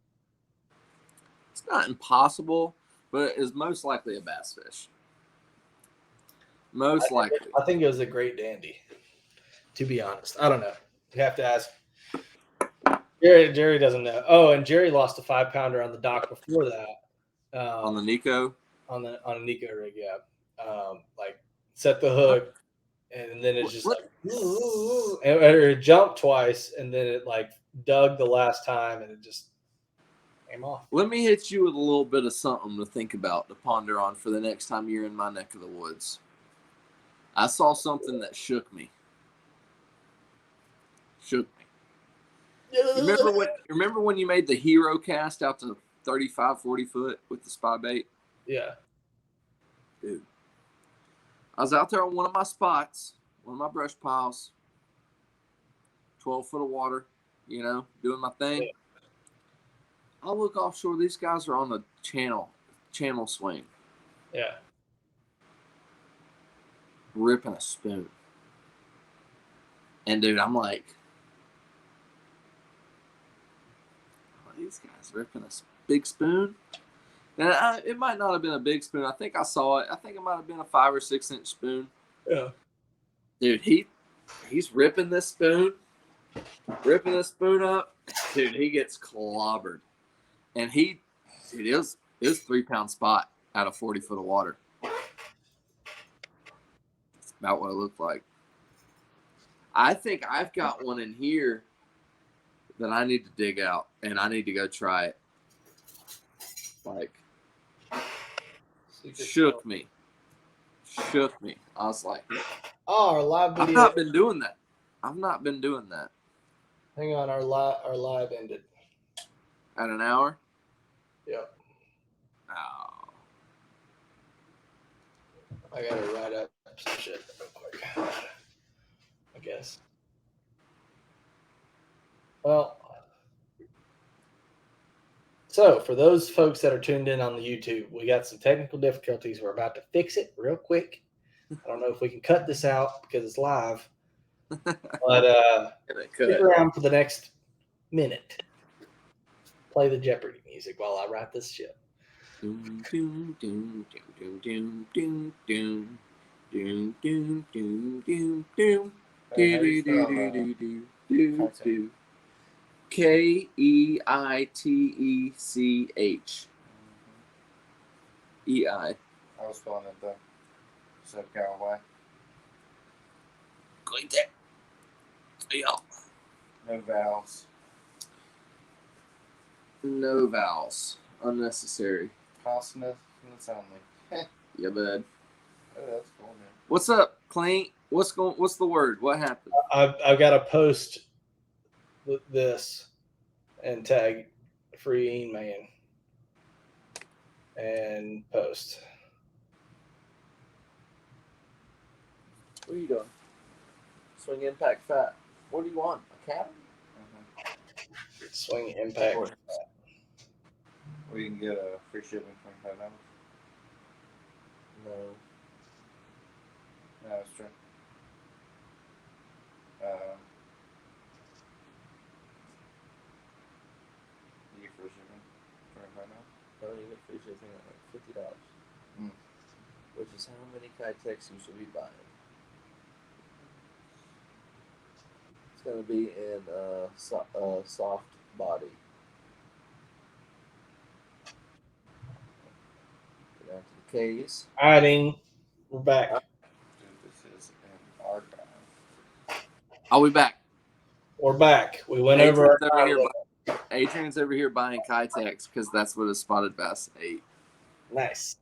It's not impossible, but it's most likely a bass fish. Most likely. I think it was a great dandy, to be honest. I don't know. You have to ask. Jerry doesn't know. Oh, and Jerry lost a 5-pounder on the dock before that. On the Nico? On a Nico rig, yeah. Set the hook, and then it just it jumped twice, and then it dug the last time, and it just came off. Let me hit you with a little bit of something to think about, to ponder on for the next time you're in my neck of the woods. I saw something that shook me. Remember when you made the hero cast out to 35, 40 foot with the spy bait? Yeah. Dude. I was out there on one of my spots, one of my brush piles, 12 foot of water, doing my thing. Yeah. I look offshore. These guys are on the channel swing. Yeah. Ripping a spoon. And, dude, I'm like, these guys ripping a big spoon? And it might not have been a big spoon. I think I saw it. I think it might have been a 5 or 6 inch spoon. Yeah. Dude, he He's ripping this spoon up. Dude, he gets clobbered. And it was 3-pound spot out of 40 foot of water. That's about what it looked like. I think I've got one in here that I need to dig out, and I need to go try it. Like, shook me. I was like, Oh, our live video. I've not been doing that. Hang on, our live ended. At an hour? Yep. Oh. I gotta write up some shit real quick. I guess. Well, so for those folks that are tuned in on the YouTube, we got some technical difficulties. We're about to fix it real quick. I don't know if we can cut this out because it's live, but stick around for the next minute. Play the Jeopardy music while I write this shit. Keitech. EI. I was spelling it though. So Callaway. Keitech. No vowels. No vowels. Unnecessary. Consonants only. Yeah, bud. Oh, that's cool, man. What's up, Clank? What's the word? What happened? I've got to post this and tag Free Man and post. What are you doing? Swing impact fat. What do you want? A cabin? Swing impact. Or you can get a free shipping $25. No. No, that's true. You get free shipping $25. No, you get free shipping at like $50. Mm. Which is how many Keitechs you should be buying. It's going to be in soft body. Go down to the K's. Hiding. We're back. Dude, this is an archive. Are we back? We're back. We went over. Adrian's over here buying Keitechs because that's what a spotted bass ate. Nice.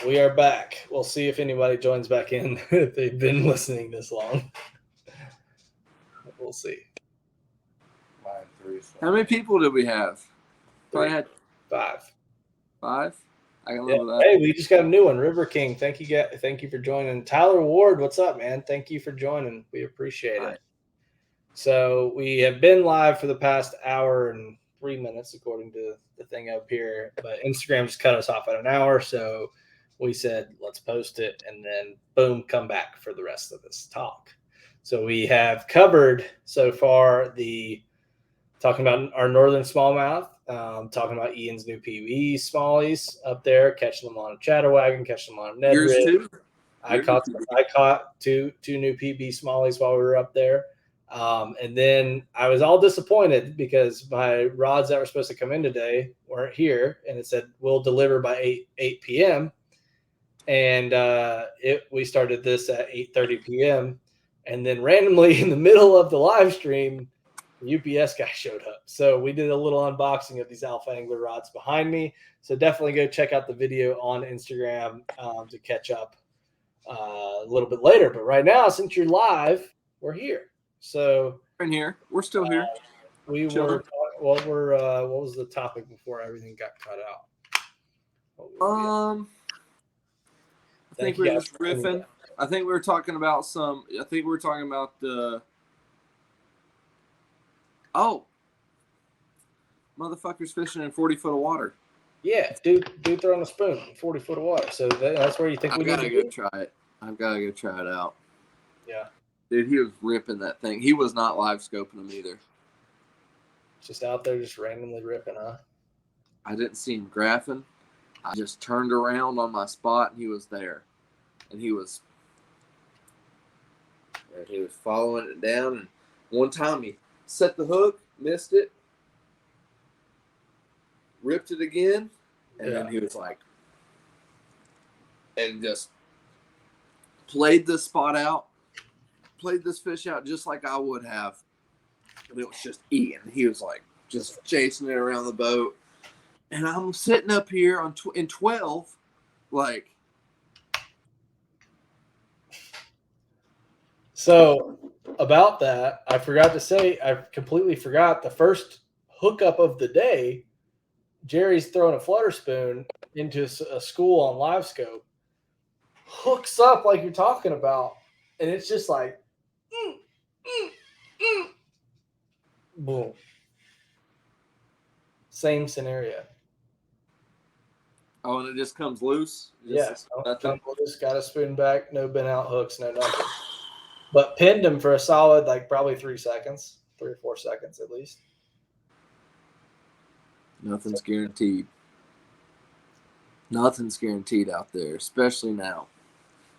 We are back. We'll see if anybody joins back in if they've been listening this long. We'll see. Mine 3. So How many people did we have? Probably had 5. 5. I can live with that. Hey, we just got a new one. River King. Thank you for joining. Tyler Ward, what's up, man? Thank you for joining. We appreciate it. So we have been live for the past hour and 3 minutes, according to the thing up here. But Instagram just cut us off at an hour, so we said let's post it and then boom, come back for the rest of this talk. So we have covered so far talking about our northern smallmouth, talking about Ian's new PB Smallies up there, catching them on a chatterwagon, catching them on a Ned Yours rig. too? I caught two new PB Smallies while we were up there. And then I was all disappointed because my rods that were supposed to come in today weren't here, and it said we'll deliver by 8 p.m. And we started this at 8:30 p.m. And then randomly in the middle of the live stream, the UPS guy showed up. So we did a little unboxing of these Alpha Angler rods behind me. So definitely go check out the video on Instagram to catch up a little bit later. But right now, since you're live, we're here. So We're in here. We're still here. What was the topic before everything got cut out? I think we're just riffing. I think we were talking about the motherfuckers fishing in 40 foot of water. Yeah, dude throwing a spoon in 40 foot of water. So that's where you think we need to go try it. I've got to go try it out. Yeah. Dude, he was ripping that thing. He was not live scoping them either. Just out there just randomly ripping, huh? I didn't see him graphing. I just turned around on my spot and he was there. And he was And he was following it down. And one time he set the hook, missed it, ripped it again, and then he was like, and just played this spot out, played this fish out just like I would have. And it was just eating. He was like just chasing it around the boat. And I'm sitting up here in 12, like. So about that, I forgot to say, I completely forgot the first hookup of the day. Jerry's throwing a flutter spoon into a school on live scope, hooks up like you're talking about, and it's just like, boom. Same scenario. Oh, and it just comes loose? Yes. Nothing? Just got a spoon back, no bent out hooks, no nothing. But pinned him for a solid, like probably 3 seconds, 3 or 4 seconds at least. Nothing's guaranteed. Nothing's guaranteed out there, especially now.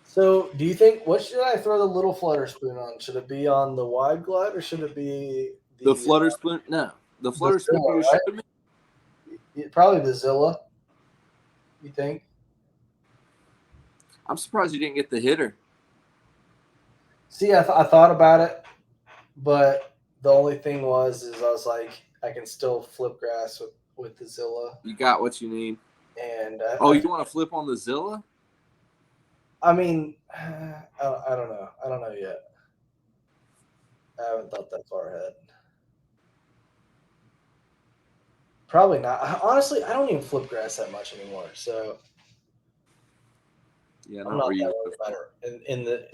So, do you think, what should I throw the little flutter spoon on? Should it be on the wide glide or should it be the flutter spoon? No, the flutter spoon you showed me. Probably the Zilla. You think? I'm surprised you didn't get the hitter. See, I thought about it, but the only thing is I was like, I can still flip grass with the Zilla. You got what you need. And you want to flip on the Zilla? I mean, I don't know. I don't know yet. I haven't thought that far ahead. Probably not. Honestly, I don't even flip grass that much anymore. So yeah, I'm not that better. In the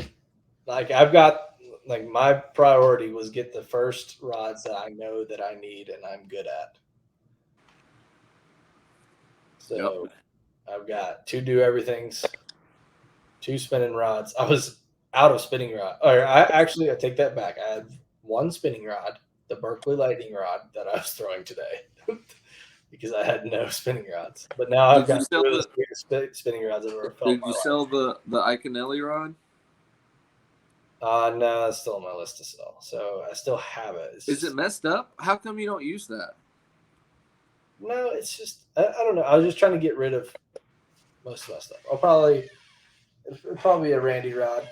like, I've got like my priority was get the first rods that I know that I need and I'm good at. So I've got 2 do everythings, 2 spinning rods. I was out of spinning rod. Or I take that back. I had 1 spinning rod, the Berkeley Lightning rod that I was throwing today. Because I had no spinning rods, but now I've got 2 of the spinning rods that were. Did you sell the Iconelli rod? No, it's still on my list to sell. So I still have it. Is it messed up? How come you don't use that? No, it's just I don't know. I was just trying to get rid of most of my stuff. It'll probably be a Randy rod.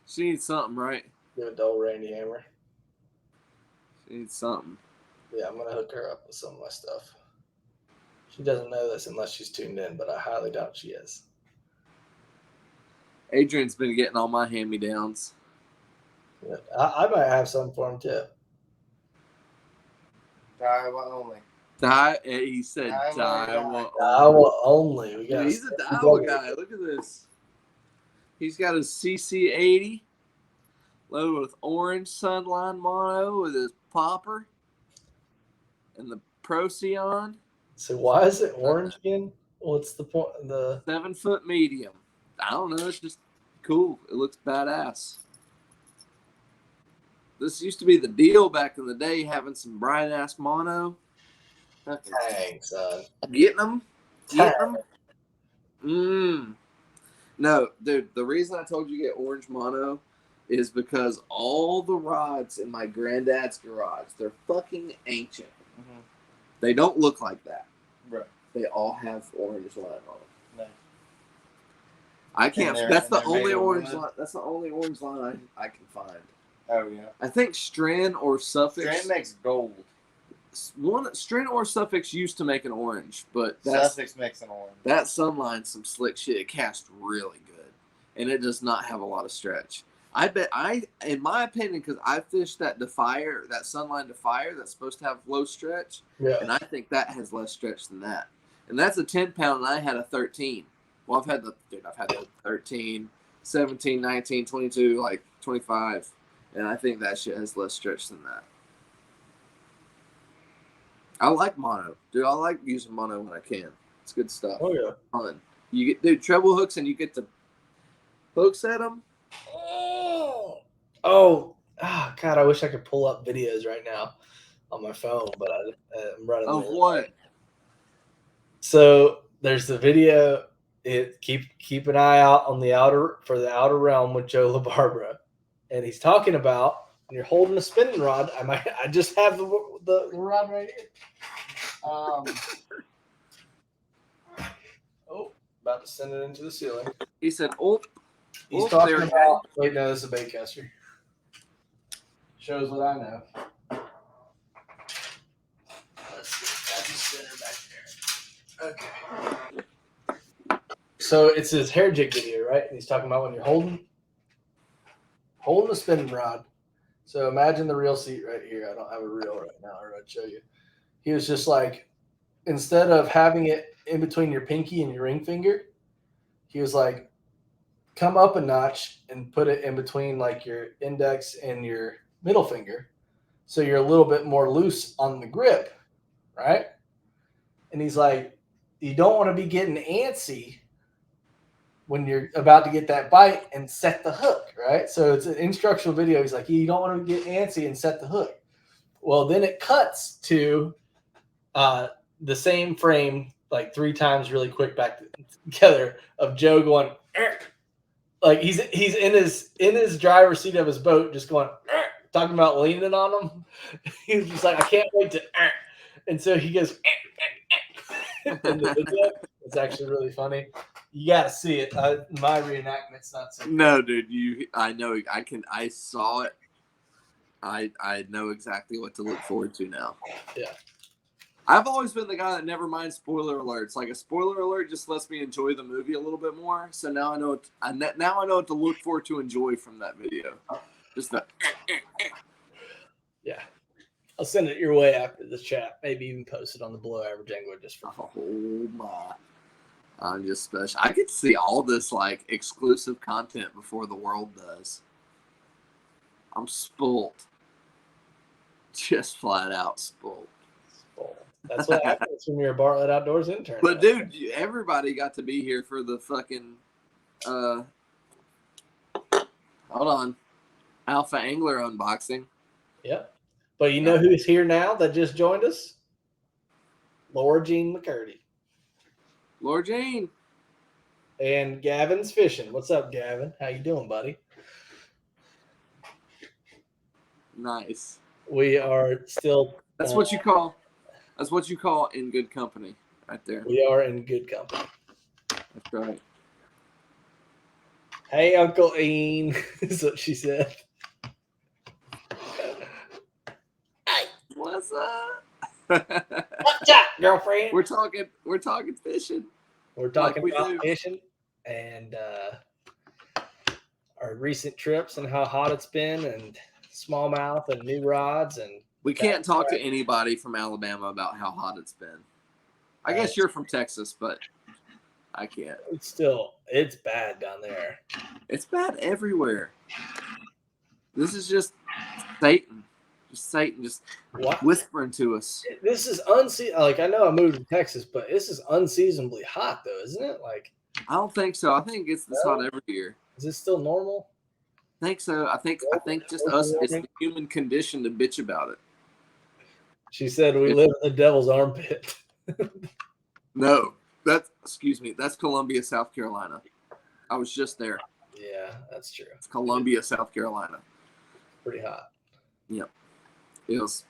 She needs something, right? Give it the old Randy hammer. She needs something. Yeah, I'm gonna hook her up with some of my stuff. She doesn't know this unless she's tuned in, but I highly doubt she is. Adrian's been getting all my hand-me-downs. Yeah, I might have some for him too. Daiwa only. He said Daiwa only. He's a Daiwa guy. Look at this. He's got his CC80 loaded with orange Sunline mono with his popper and the Procyon. So why is it orange again? What's the point? 7-foot medium. I don't know. It's just cool. It looks badass. This used to be the deal back in the day, having some bright ass mono. Dang, son. Getting them. No, dude. The reason I told you to get orange mono is because all the rods in my granddad's garage, they're fucking ancient. Mm-hmm. They don't look like that. Right. They all have orange line on them. No. I can't. That's the only orange line. That's the only orange line I can find. Oh yeah. I think Strand or Suffix. Strand makes gold. Strand or Suffix used to make an orange, but Suffix makes an orange. That Sunline's some slick shit. It casts really good, and it does not have a lot of stretch. I bet in my opinion, because I fished that Defier, that Sunline Defier, that's supposed to have low stretch, and I think that has less stretch than that. And that's a 10-pound, and I had a 13. Well, I've had the 13, 17, 19, 22, like 25, and I think that shit has less stretch than that. I like mono, dude. I like using mono when I can. It's good stuff. Oh yeah, fun. You get treble hooks, and you get to hook set them. Oh, God! I wish I could pull up videos right now on my phone, but I'm running. Of what? So there's the video. keep an eye out on the outer realm with Joe LaBarbera, and he's talking about when you're holding a spinning rod. I just have the rod right here. About to send it into the ceiling. He said, "Oh, he's oh, talking there, about." Wait, no, this is a bait caster. Shows what I know. Let's see. That's the center back there. Okay. So it's his hair jig video, right? And he's talking about when you're holding the spinning rod. So imagine the reel seat right here. I don't have a reel right now, or I'd show you. He was just like, instead of having it in between your pinky and your ring finger, he was like, come up a notch and put it in between like your index and your middle finger. So you're a little bit more loose on the grip, right? And he's like, you don't want to be getting antsy when you're about to get that bite and set the hook, right? So it's an instructional video. He's like, you don't want to get antsy and set the hook. Well, then it cuts to the same frame like 3 times really quick back together of Joe going, like he's in his driver's seat of his boat just going, talking about leaning on him. He's just like, I can't wait to, and so he goes in the video. It's actually really funny. You got to see it. My reenactment's not so good. No, dude, I know. I saw it. I know exactly what to look forward to now. Yeah. I've always been the guy that never minds spoiler alerts. Like a spoiler alert just lets me enjoy the movie a little bit more. So now I know what to look for to enjoy from that video. Just that. Yeah. I'll send it your way after this chat. Maybe even post it on the Below Average Angler just for fun. Oh my. I'm just special. I could see all this like exclusive content before the world does. I'm spoiled. Just flat out spoiled. That's what happens when you're a Bartlett Outdoors intern. But dude, everybody got to be here for the fucking hold on. Alpha Angler unboxing. Yep. But you know who's here now that just joined us? Laura Jean McCurdy. Laura Jean. And Gavin's fishing. What's up, Gavin? How you doing, buddy? Nice. We are still That's what you call in good company right there. We are in good company. That's right. Hey, Uncle Ian, is what she said. Hey, what's up? What's up, girlfriend? We're talking fishing. We're talking about fishing and our recent trips and how hot it's been and smallmouth and new rods. And we can't talk to anybody from Alabama about how hot it's been. I guess you're from Texas, but I can't. It's bad down there. It's bad everywhere. This is just Satan. Satan just whispering to us. This is unseasonable. Like, I know I moved to Texas, but this is unseasonably hot, though, isn't it? Like, I don't think so. I think it's this hot every year. Is it still normal? I think so. I think just us. It's the human condition to bitch about it. She said we live in the devil's armpit. No, that's Columbia, South Carolina. I was just there. Yeah, that's true. It's Columbia, South Carolina. Pretty hot. Yep. It was.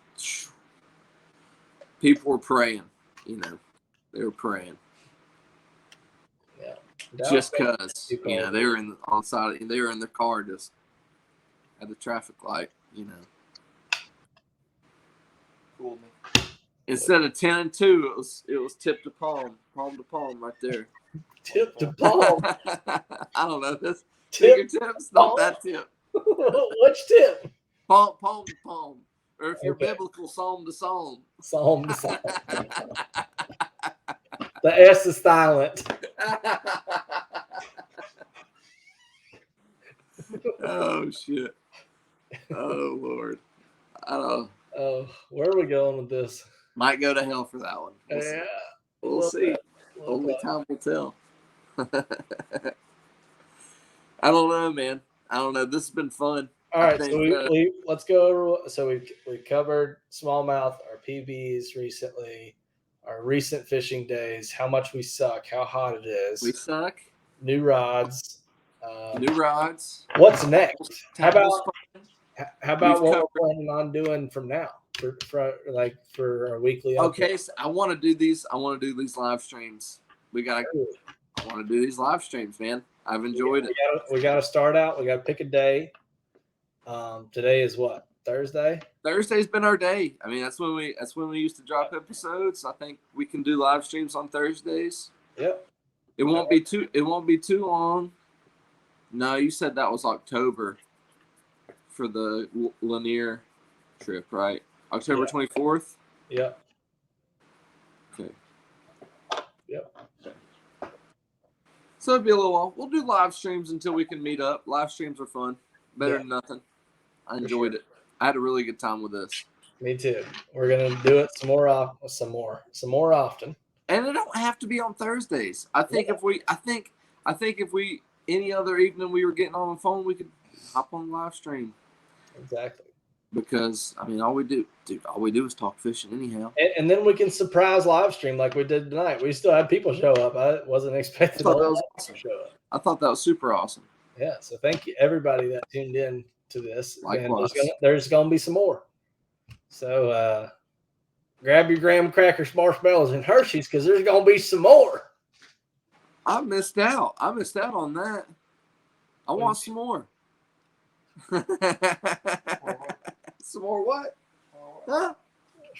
People were praying. They were praying. Yeah. Just because they were on side. They were in the car just at the traffic light. Fooled me. Instead of 10 and 2, it was tip to palm to palm right there. Tip to palm. I don't know this. Fingertips, not that tip. Which tip? Palm to palm, or if you're biblical, psalm to psalm. Psalm to psalm. The S is silent. Oh shit. Oh Lord. I don't know. Oh, where are we going with this? Might go to hell for that one. We'll see. Only time will tell. I don't know, man. I don't know. This has been fun. All right, so let's go over. So we covered smallmouth, our PBs recently, our recent fishing days, how much we suck, how hot it is, We suck. new rods. New rods. What's next? How Tackles about We've what covered- we're planning on doing from now for our weekly update? Okay, so I want to do these. I want to do these live streams. I want to do these live streams, man. I've enjoyed it. We got to start out. We got to pick a day. Today is what? Thursday? Thursday's been our day. I mean, that's when we used to drop episodes. I think we can do live streams on Thursdays. Yep. It won't be too long. No, you said that was October for the Lanier trip, right? October 24th? Yep. Okay. Yep. So it'll be a little while. We'll do live streams until we can meet up. Live streams are fun. Better than nothing. I enjoyed it. I had a really good time with this. Me too. We're gonna do it some more often. And it don't have to be on Thursdays. I think if we any other evening we were getting on the phone, we could hop on the live stream. Exactly. Because I mean, all we do is talk fishing anyhow. And then we can surprise live stream like we did tonight. We still had people show up. I wasn't expecting I thought that was awesome. to show up. I thought that was super awesome. Yeah. So thank you everybody that tuned in to this. Likewise. And there's gonna be some more. So grab your graham crackers, marshmallows, and Hershey's because there's gonna be some more. I missed out on that. I want some more. Some more what? Huh?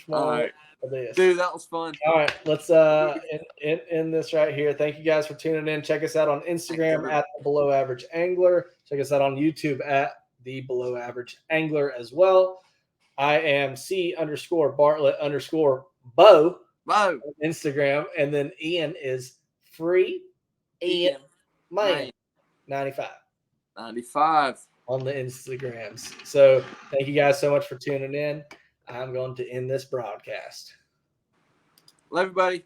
All right. Dude, that was fun. All right, let's end this right here. Thank you guys for tuning in. Check us out on Instagram at the Below Average Angler. Check us out on YouTube at the Below Average Angler as well. I am C_Bartlett_Bo on Instagram, and then Ian is free Ian Man 95 on the Instagrams. So thank you guys so much for tuning in. I'm going to end this broadcast. Love everybody.